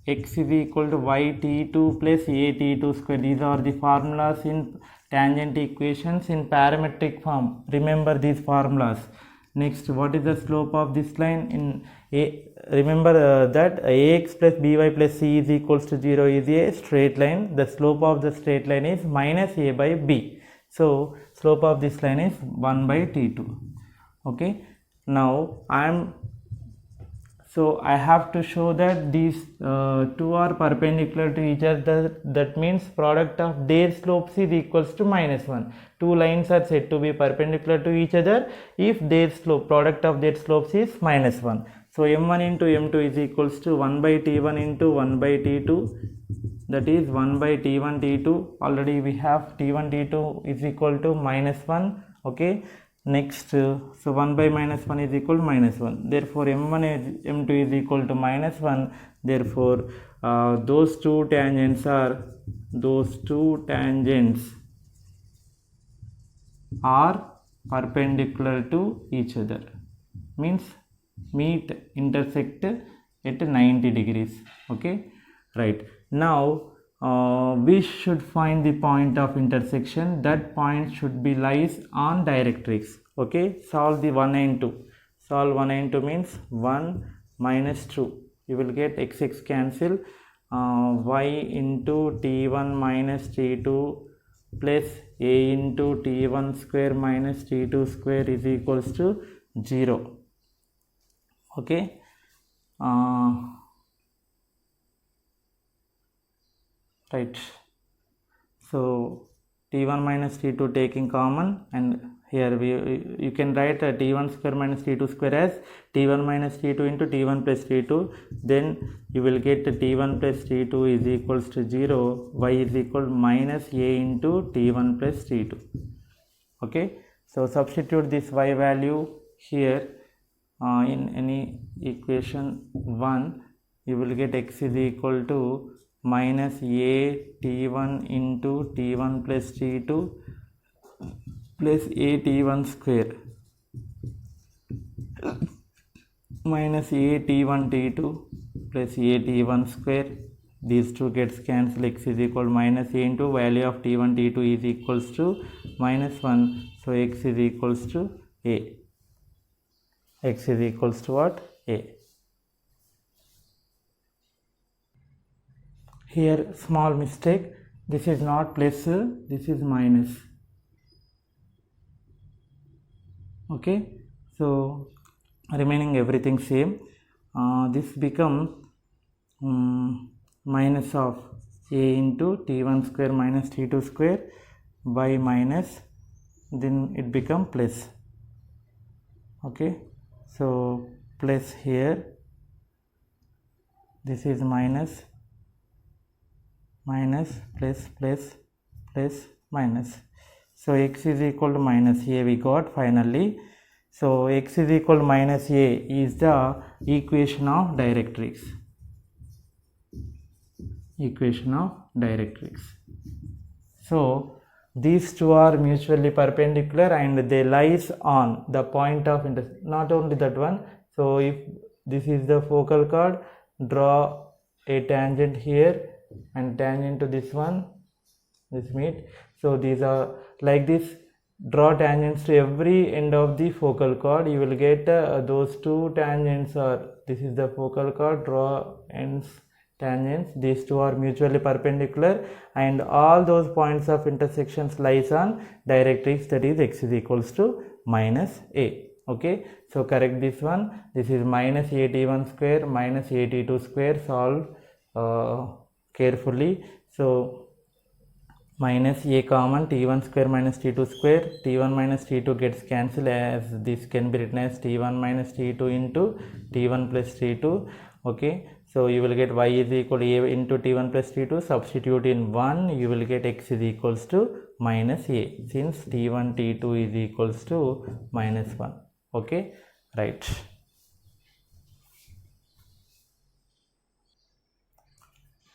X is equal to yt2 plus at2 square. These are the formulas in tangent equations in parametric form. Remember these formulas. Next, what is the slope of this line? In a, remember that ax plus by plus c is equals to 0 is a straight line. The slope of the straight line is minus a by b. So slope of this line is 1 by t2. Okay, now I have to show that these two are perpendicular to each other. That means product of their slopes is equals to minus 1. Two lines are said to be perpendicular to each other if their slope, product of their slopes is minus 1. So m1 into m2 is equals to 1 by t1 into 1 by t2. That is 1 by t1 t2. Already we have t1 t2 is equal to minus 1. Okay. Next, so 1 by minus 1 is equal to minus 1. Therefore, m1 is m2 is equal to minus 1. Therefore, those two tangents are perpendicular to each other. Means intersect at 90 degrees. Okay, right. Now we should find the point of intersection. That point should be lies on directrix. Okay, solve the 1 and 2. Solve 1 and 2 means 1 minus 2. You will get x cancel, y into t1 minus t2 plus a into t1 square minus t2 square is equals to 0. Okay, right. So t1 minus t2 taking common, and here you can write t1 square minus t2 square as t1 minus t2 into t1 plus t2. Then you will get t1 plus t2 is equals to 0. Y is equal minus a into t1 plus t2. Okay, so substitute this y value here in any equation 1. You will get x is equal to minus a t1 into t1 plus t2 plus a t1 square minus a t1 t2 plus a t1 square. These two gets cancelled. X is equal minus a into value of t1 t2 is equals to minus 1. So x is equals to a. X is equals to what? A. Here small mistake, this is not plus, this is minus. Okay, so remaining everything same. This becomes minus of a into t1 square minus t2 square by minus, then it become plus. Okay, so plus here, this is minus plus minus. So x is equal to minus a we got finally. So x is equal to minus a is the equation of directrix. So these two are mutually perpendicular and they lies on the point of intersection. Not only that one, so if this is the focal chord, draw a tangent here and tangent to this one, this meet. So these are like this, draw tangents to every end of the focal chord. You will get those two tangents are, this is the focal chord, draw ends tangents, these two are mutually perpendicular and all those points of intersections lies on directrix, that is x is equals to minus a. Okay, so correct this one. This is minus a t1 square minus a t2 square. Solve carefully. So minus a common, t1 square minus t2 square, t1 minus t2 gets cancelled, as this can be written as t1 minus t2 into t1 plus t2. Okay, so you will get y is equal to a into t1 plus t2, substitute in 1, you will get x is equals to minus a, since t1 t2 is equals to minus 1. Okay, right.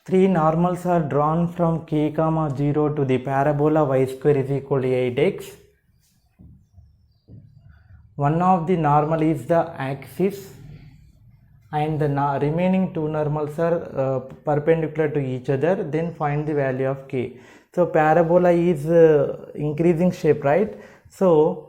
Three normals are drawn from k comma 0 to the parabola y square is equal to 8x. One of the normal is the axis and the remaining two normals are perpendicular to each other. Then find the value of k. So parabola is increasing shape, right? So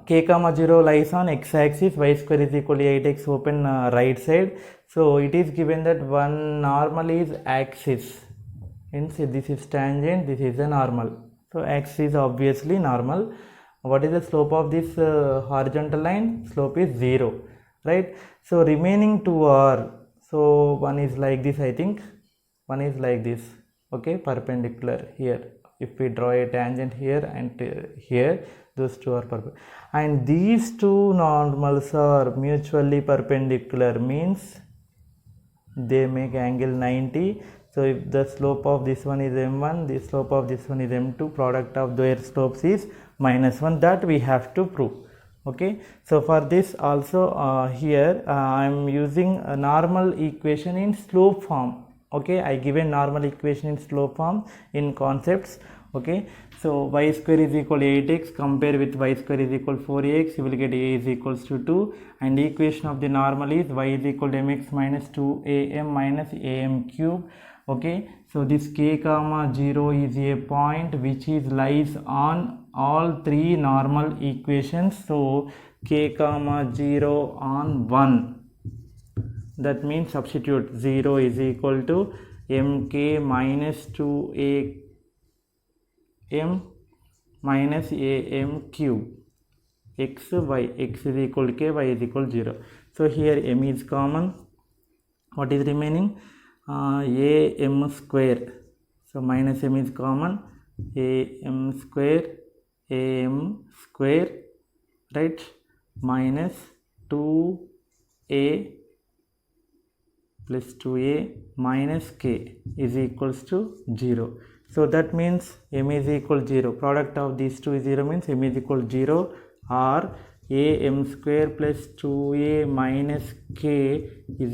k comma 0 lies on x axis, y square is equal to 8x, open right side. So it is given that one normal is axis, means this is tangent, this is a normal. So x is obviously normal. What is the slope of this horizontal line? Slope is 0, right? So remaining two are, so one is like this, I think one is like this. Okay, perpendicular here. If we draw a tangent here and here, those two are perpendicular, and these two normals are mutually perpendicular, means they make angle 90. So if the slope of this one is m1, the slope of this one is m2, product of their slopes is -1, that we have to prove. Okay, so for this also here I am using a normal equation in slope form. Okay, I given normal equation in slope form in concepts. Okay, so y square is equal to 8x, compare with y square is equal to 4ax, you will get a is equals to 2, and the equation of the normal is y is equal to mx minus 2am minus am cube. Okay, so this k comma 0 is a point which is lies on all three normal equations. So k comma 0 on 1, that means substitute 0 is equal to mk minus 2am minus am cube, x y, x is equal to k, y is equal to 0. So here m is common. What is remaining? Am square. So minus m is common, am square, right, minus 2a plus 2a minus k is equals to 0. So that means m is equal to 0. Product of these two is 0, means m is equal to 0, or am square plus 2a minus k is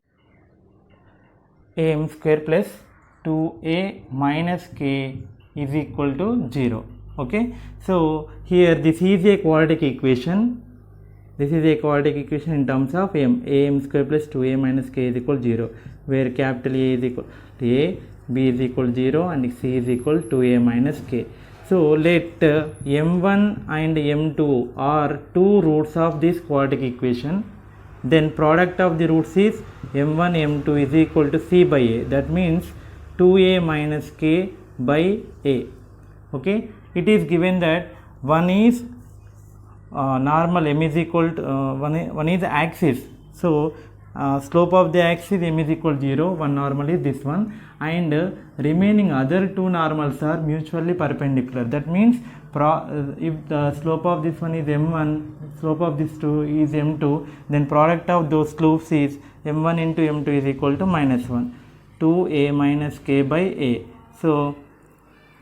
am square plus 2a minus k is equal to 0. Okay, so here this is a quadratic equation. This is a quadratic equation in terms of am square plus 2a minus k is equal to 0, where capital A is equal to a, b is equal to 0, and c is equal to 2a minus k. So let m1 and m2 are two roots of this quadratic equation. Then product of the roots is m1 m2 is equal to c by a, that means 2a minus k by a. Okay, it is given that one is normal m is equal to one is axis, so slope of the axis m is equal to 0, one normal is this one, and remaining other two normals are mutually perpendicular. That means if the slope of this one is m1, slope of this two is m2, then product of those slopes is m1 into m2 is equal to -1, 2a minus k by a. So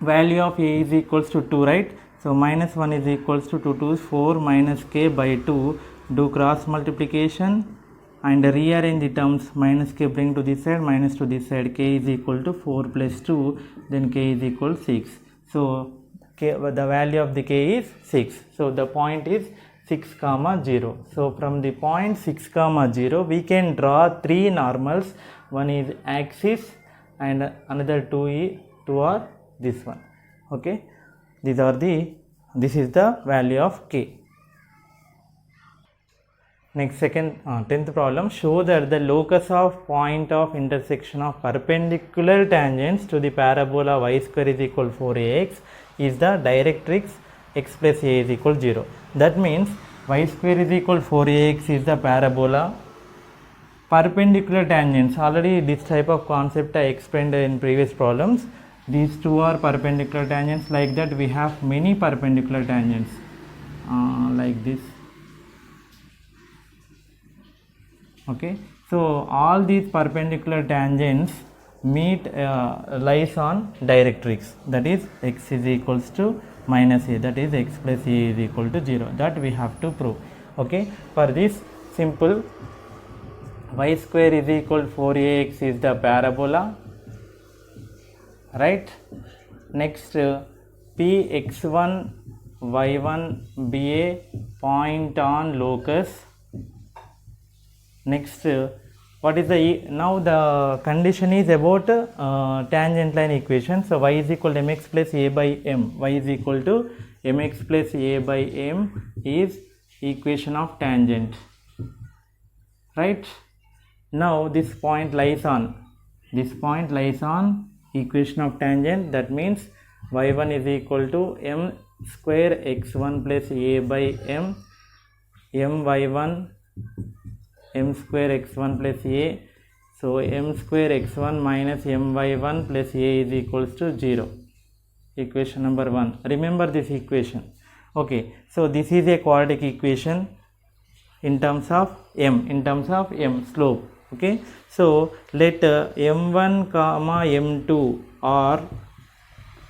value of a is equals to 2, right? So -1 is equals to 2 2 4 minus k by 2. Do cross multiplication and rearrange the terms. Minus k bring to this side, minus to this side. K is equal to 4 plus 2, then k is equal to 6. So the value of the k is 6. So the point is 6 comma 0. So from the point 6 comma 0 we can draw three normals. One is axis and another two are this one. Okay, this is the value of k. Next, 10th problem. Show that the locus of point of intersection of perpendicular tangents to the parabola y square is equal to 4ax is the directrix x plus a is equal to 0. That means y square is equal to 4ax is the parabola. Perpendicular tangents, already this type of concept I explained in previous problems. These two are perpendicular tangents. Like that we have many perpendicular tangents like this. Okay, so all these perpendicular tangents meet lies on directrix, that is x is equals to minus a, that is x plus a is equal to 0. That we have to prove. Okay, for this simple, y square is equal to 4ax is the parabola, right? Next, px1 y1 be a point on locus. Next, what is the now the condition is about tangent line equation. So y is equal to mx plus a by m. Y is equal to mx plus a by m is equation of tangent, right? Now this point lies on equation of tangent. That means y1 is equal to m square x1 plus a by m, my1 m square x1 plus a. So m square x1 minus my1 plus a is equals to 0. Equation number 1. Remember this equation. Okay, so this is a quadratic equation in terms of m slope. Okay, so let m1 comma m2 are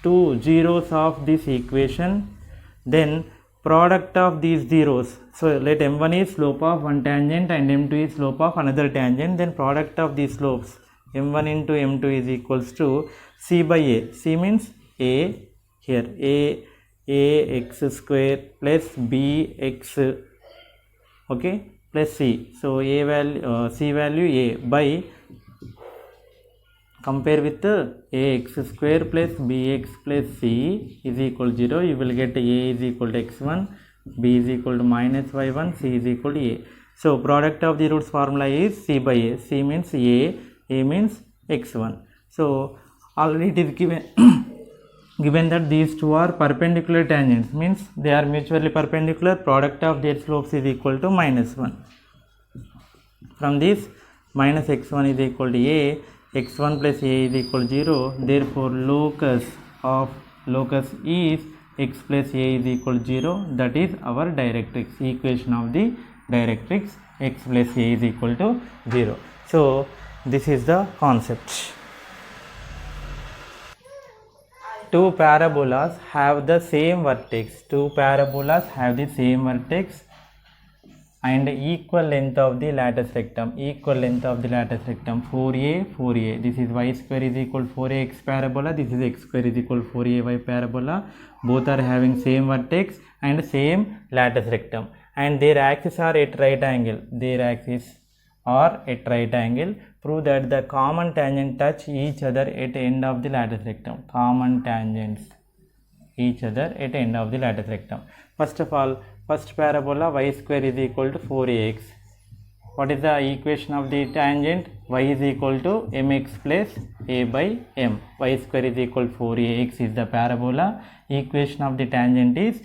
two zeros of this equation, then product of these zeros. So let m1 is slope of one tangent and m2 is slope of another tangent, then product of these slopes m1 into m2 is equals to c by a. C means a, here a x square plus b x, okay, plus c. So a value c value a by, compare with ax square plus bx plus c is equal to 0. You will get a is equal to x1, b is equal to minus y1, c is equal to a. So product of the roots formula is c by a. C means a means x1. So already it is given given that these two are perpendicular tangents, means they are mutually perpendicular. Product of their slopes is equal to -1. From this, minus x1 is equal to a, x1 plus a is equal to 0. Therefore locus is x plus a is equal to 0. That is our directrix, equation of the directrix x plus a is equal to 0. So this is the concept. Two parabolas have the same vertex. And equal length of the lattice rectum. 4a. This is y square is equal to 4ax parabola. This is x square is equal to 4ay parabola. Both are having same vertex and same lattice rectum. And their axes are at right angle. Prove that the common tangent touch each other at end of the lattice rectum. Common tangents each other at end of the lattice rectum. First of all, first parabola y square is equal to 4ax. What is the equation of the tangent? Y is equal to mx plus a by m. Y square is equal to 4ax is the parabola. Equation of the tangent is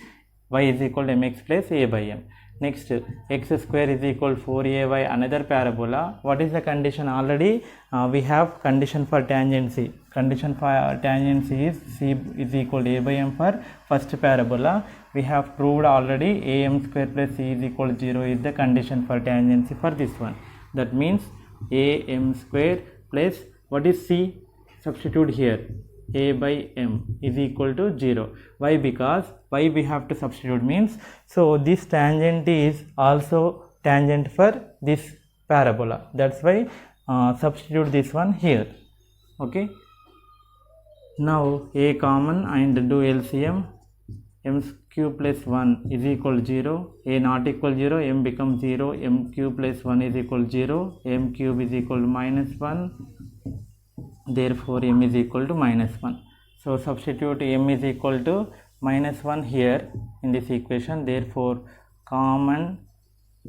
y is equal to mx plus a by m. Next, x square is equal to 4ay, another parabola. What is the condition? Already we have condition for tangent c. Condition for tangent c is c is equal to a by m for first parabola. We have proved already am square plus c is equal to 0 is the condition for tangent c for this one. That means am square plus what is c? Substitute here. A by m is equal to 0. Why? Because why we have to substitute means, so this tangent is also tangent for this parabola. That's why substitute this one here. Okay. Now a common and do LCM. M cube plus 1 is equal to 0. A not equal 0. M becomes 0. M cube plus 1 is equal to 0. M cube is equal to minus 1. Therefore m is equal to minus 1. So substitute m is equal to minus 1 here in this equation. Therefore common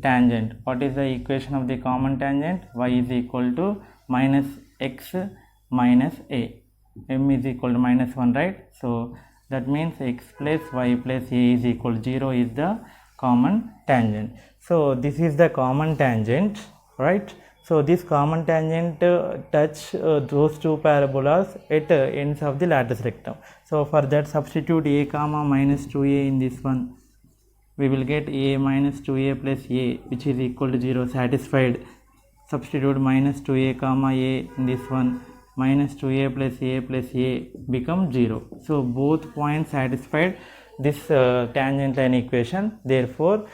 tangent, what is the equation of the common tangent? Y is equal to minus x minus a. M is equal to minus 1, right? So that means x plus y plus a is equal to 0 is the common tangent. So this is the common tangent, right? So this common tangent touch those two parabolas at ends of the lattice rectum. So for that substitute a comma minus 2a in this one. We will get a minus 2a plus a which is equal to 0 satisfied. Substitute minus 2a comma a in this one. Minus 2a plus a become 0. So both points satisfied this tangent line equation. Therefore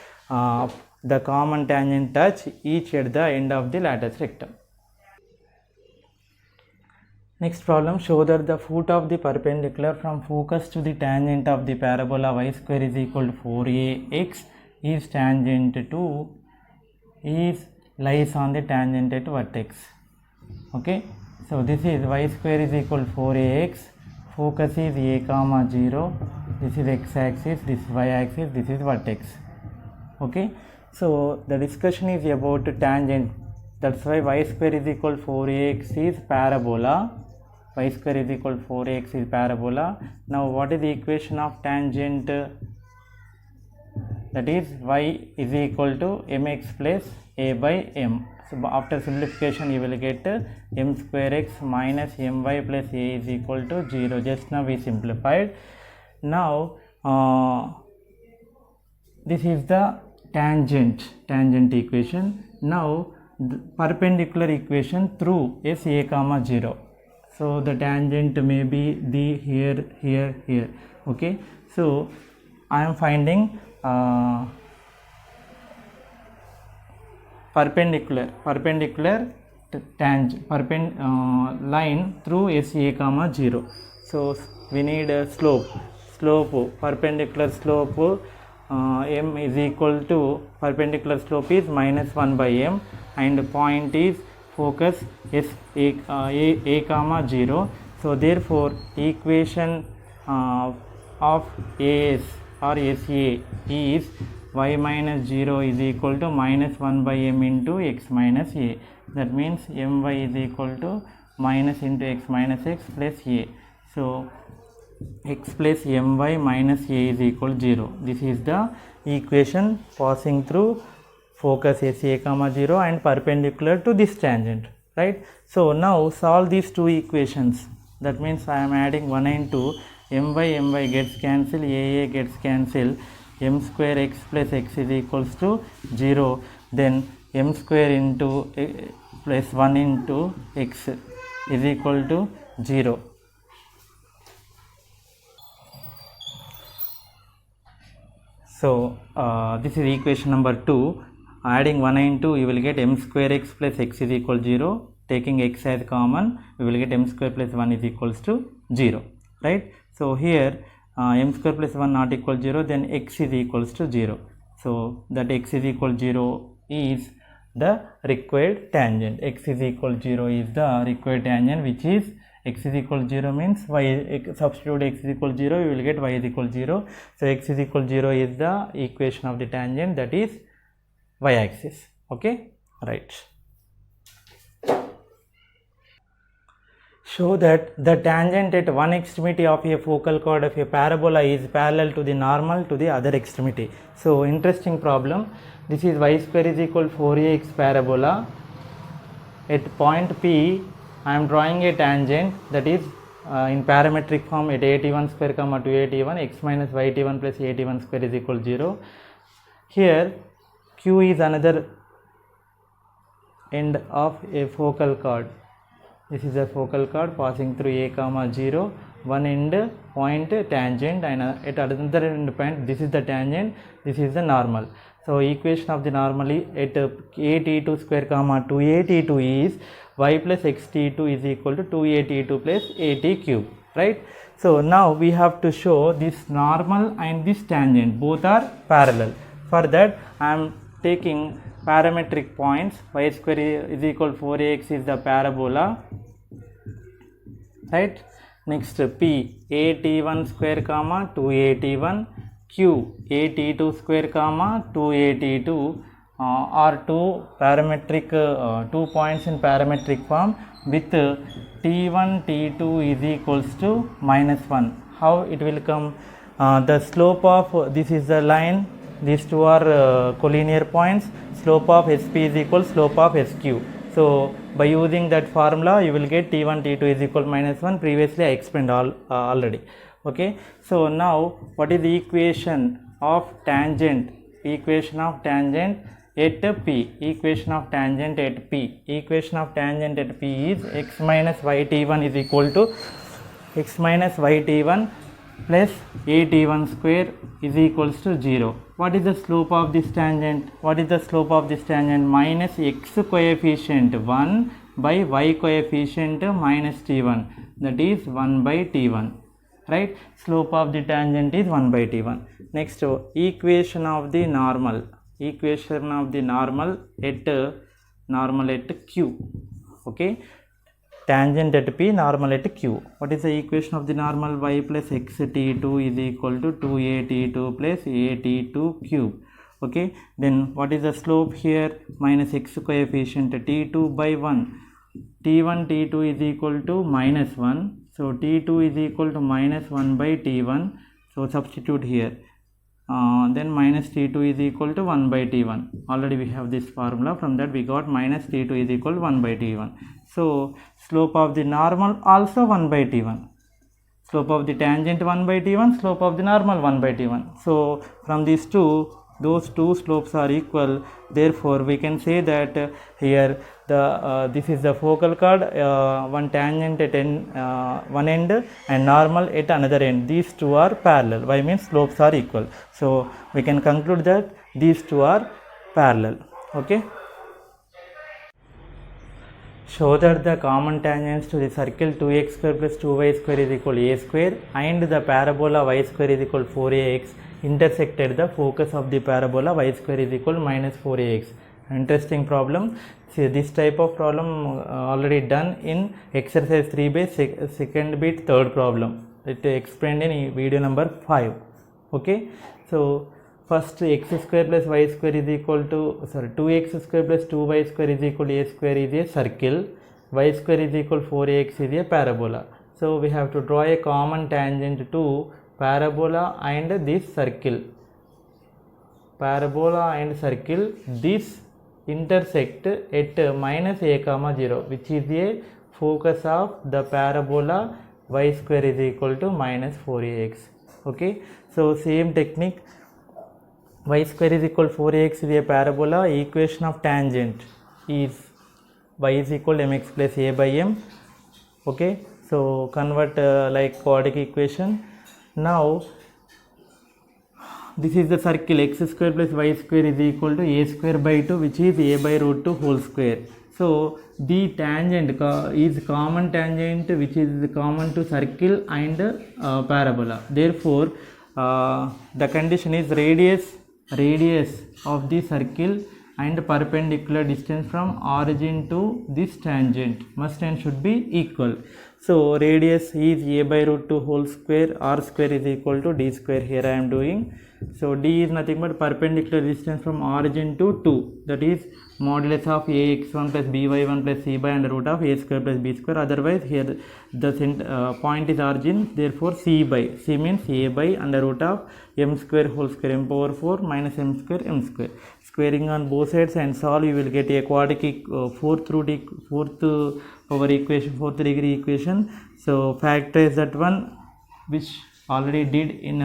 the common tangent touch each at the end of the lattice rectum. Next problem, show that the foot of the perpendicular from focus to the tangent of the parabola y square is equal to 4ax is tangent to lies on the tangent at vertex. Okay, so this is y square is equal to 4ax, focus is a comma 0, this is x axis, this is y axis, this is vertex. Okay, so the discussion is about tangent. That's why y square is equal to 4ax is parabola. Y square is equal to 4ax is parabola. Now what is the equation of tangent? That is y is equal to mx plus a by m. So after simplification you will get m square x minus my plus a is equal to 0. Just now we simplified. Now this is the tangent equation. Now the perpendicular equation through s a comma 0. So the tangent may be the here. Okay, so I am finding perpendicular line through s a comma 0. So we need a slope perpendicular slope. M is equal to perpendicular slope is minus 1 by m and point is focus s a comma 0. So therefore equation of AS or SA is y minus 0 is equal to minus 1 by m into x minus a. That means my is equal to minus into x minus x plus a. So x plus my minus a is equal to 0. This is the equation passing through focus s a comma 0 and perpendicular to this tangent, right? So now solve these two equations. That means I am adding 1 and 2. My gets cancelled, a gets cancelled. M square x plus x is equals to 0. Then m square into plus 1 into x is equal to 0. So this is equation number 2. Adding 1 and 2 you will get m square x plus x is equal to 0. Taking x as common we will get m square plus 1 is equals to 0, right? So here m square plus 1 not equal to 0, then x is equals to 0. So that x is equal to 0 is the required tangent. X is equal to 0 is the required tangent, which is x is equal to 0 means y, substitute x is equal to 0, you will get y is equal to 0. So x is equal to 0 is the equation of the tangent, that is y axis. Okay, right. show that the tangent at one extremity of a focal chord of a parabola is parallel to the normal to the other extremity. So interesting problem. This is y square is equal 4ax parabola. At point P I am drawing a tangent that is in parametric form at at1 square comma 2at1 x minus yt1 plus at1 square is equal 0. Here Q is another end of a focal chord. This is a focal chord passing through a comma 0, one end point tangent, and at another end point this is the tangent, this is the normal. So equation of the normal at at2 square comma 2at2 is y plus xt2 is equal to 2at2 plus at cube, right? So now we have to show this normal and this tangent both are parallel. For that I am taking parametric points. Y square is equal 4ax is the parabola, right? Next P at1 square comma 2at1, Q at2 square comma 2at2 are two parametric 2 points in parametric form with t1 t2 is equals to minus 1. How it will come? The slope of this is the line, these two are collinear points. Slope of SP is equal slope of SQ. So by using that formula you will get t1 t2 is equal minus 1. Previously I explained already. Okay, so now what is the equation of tangent? Equation of tangent at P. Equation of tangent at P. Equation of tangent at P is x minus yt1 is equal to x minus yt1 plus at1 square is equals to 0. What is the slope of this tangent? What is the slope of this tangent? Minus x coefficient 1 by y coefficient minus t1, that is 1 by t1, right? Slope of the tangent is 1 by t1. Next equation of the normal. Equation of the normal at Q. Okay, tangent at P, normal at Q. What is the equation of the normal? Y plus xt2 is equal to 2at2 plus at2 cube. Okay, then what is the slope here? Minus x coefficient t2 by 1. t1 t2 is equal to minus 1. So t2 is equal to minus 1 by t1. So substitute here. Then minus t2 is equal to 1 by t1. Already we have this formula. From that we got minus t2 is equal to 1 by t1. So slope of the normal also 1 by t1. Slope of the tangent 1 by t1. Slope of the normal 1 by t1. So from these two, those two slopes are equal. Therefore we can say that here the this is the focal chord, one tangent at one end and normal at another end. These two are parallel. Y means slopes are equal. So we can conclude that these two are parallel. Okay. Show that the common tangents to the circle 2x square plus 2y square is equal to a square and the parabola y square is equal to 4ax intersected the focus of the parabola y square is equal to minus 4ax. Interesting problem. See, this type of problem already done in exercise 3 by second bit third problem. It explained in video number 5. Okay, so first x square plus y square is equal to 2x square plus 2y square is equal to a square is a circle, y square is equal to 4ax is a parabola. So we have to draw a common tangent to parabola and this circle. Parabola and circle, this intersect at minus a comma 0, which is a focus of the parabola y square is equal to minus 4ax. Okay, so same technique. Y square is equal to 4ax is a parabola. Equation of tangent is y is equal to mx plus a by m. Okay, so convert like quadratic equation. Now this is the circle x square plus y square is equal to a square by 2, which is a by root 2 whole square. So the tangent is common tangent which is common to circle and parabola. Therefore the condition is radius of the circle and perpendicular distance from origin to this tangent must and should be equal. So radius is a by root 2 whole square, r square is equal to d square. Here I am doing. So d is nothing but perpendicular distance from origin to 2, that is modulus of ax1 plus by1 plus c by under root of a square plus b square. Otherwise here the point is origin, therefore c means a by under root of m square whole square, m power 4 minus m square m square. Squaring on both sides and solve, you will get a quadratic fourth degree equation. So factorize that one, which already did in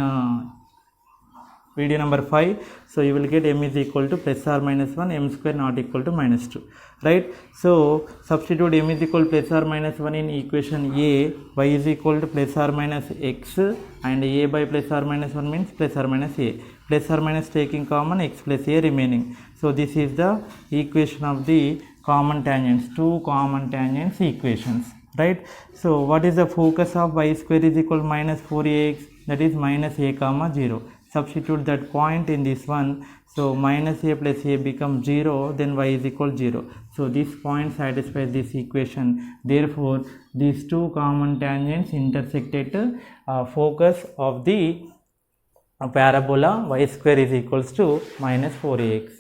video number 5. So you will get m is equal to plus or minus 1, m square not equal to minus 2, right? So substitute m is equal to plus or minus 1 in equation a, y is equal to plus or minus x, and a by plus or minus 1 means plus or minus a. Plus or minus taking common, x plus a remaining. So this is the equation of the common tangents, two common tangents equations, right? So what is the focus of y square is equal to minus 4ax, that is minus a comma 0. Substitute that point in this one, so minus a plus a becomes 0, then y is equal to 0. So this point satisfies this equation. Therefore these two common tangents intersect at focus of the parabola y square is equals to minus 4ax.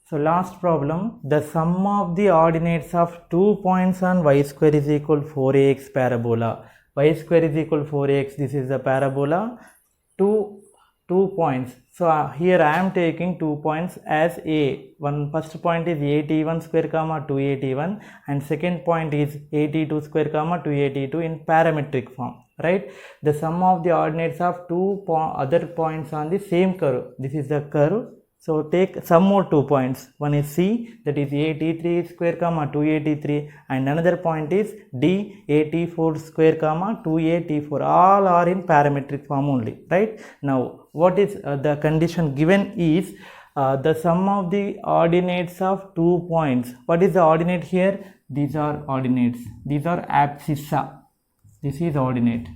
So last problem, the sum of the ordinates of 2 points on y square is equal to 4ax parabola. Y square is equal to 4ax, this is the parabola. Two points. So here I am taking 2 points as a. First point is at1 square comma 2at1, and second point is at2 square comma 2at2 in parametric form, right? The sum of the ordinates of other points on the same curve. This is the curve. So take some more 2 points. One is C, that is at3 square comma 2at3, and another point is D, at4 square comma 2at4. All are in parametric form only, right? Now what is the condition given is the sum of the ordinates of 2 points. What is the ordinate here? These are ordinates. These are abscissa. This is ordinate.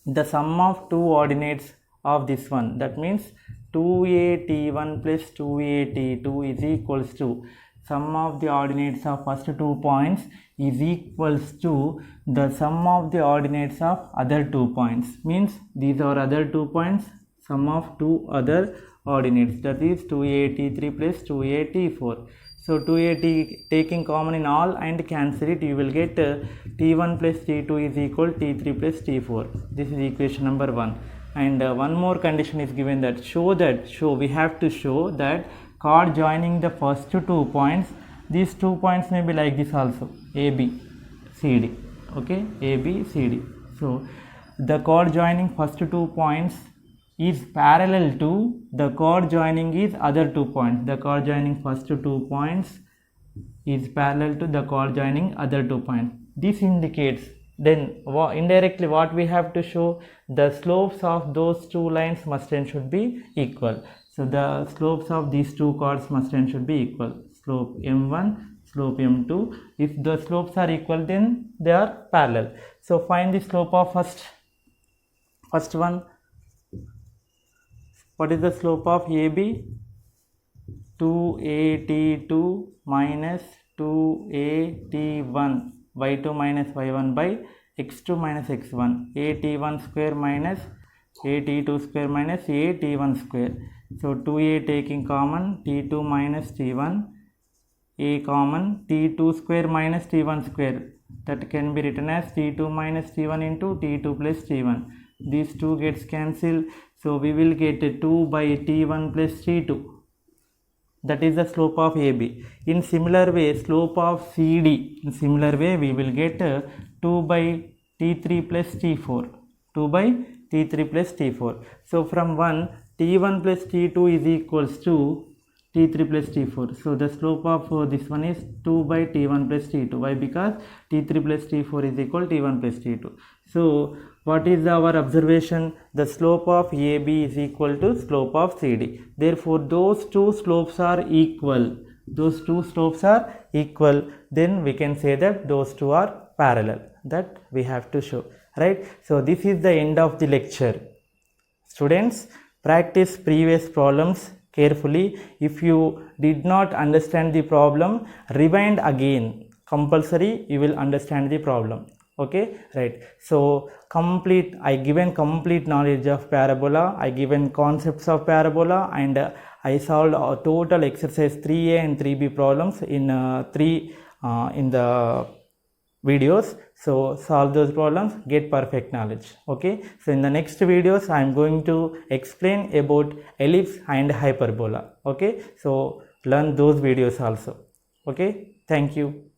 The sum of two ordinates of this one, that means 2at1 plus 2at2 is equals to sum of the ordinates of first 2 points is equals to the sum of the ordinates of other 2 points. Means these are other 2 points, sum of two other ordinates, that is 2at3 plus 2at4. So 2at taking common in all and cancel it, you will get t1 plus t2 is equal to t3 plus t4. This is equation number 1. And one more condition is given, that we have to show that chord joining the first 2 points, these 2 points may be like this also, AB, CD, okay, AB, CD. So the chord joining first 2 points is parallel to the chord joining is other 2 points. The chord joining first 2 points is parallel to the chord joining other 2 points. This indicates, then indirectly what we have to show, the slopes of those two lines must and should be equal. So the slopes of these two chords must and should be equal. Slope m1, slope m2. If the slopes are equal, then they are parallel. So find the slope of first one. What is the slope of AB? 2at2 minus 2at1, y2 minus y1 by x2 minus x1, at1 square minus at2 square minus at1 square. So 2a taking common, t2 minus t1, a common, t2 square minus t1 square, that can be written as t2 minus t1 into t2 plus t1. These two gets cancelled, so we will get 2 by t1 plus t2. That is the slope of AB. In similar way, slope of CD, in similar way we will get 2 by T3 plus T4. 2 by T3 plus T4. So from 1, T1 plus T2 is equals to T3 plus T4. So the slope of this one is 2 by T1 plus T2. Why? Because T3 plus T4 is equal to T1 plus T2. So what is our observation? The slope of AB is equal to slope of CD. Therefore those two slopes are equal. Those two slopes are equal. Then we can say that those two are parallel. That we have to show, right? So this is the end of the lecture. Students, practice previous problems carefully. If you did not understand the problem, rewind again. compulsory you will understand the problem. Okay, right. So I given complete knowledge of parabola, I given concepts of parabola, and I solved a total exercise 3a and 3b problems in in the videos. So solve those problems, get perfect knowledge. Okay, so in the next videos I am going to explain about ellipse and hyperbola. Okay, so learn those videos also. Okay, thank you.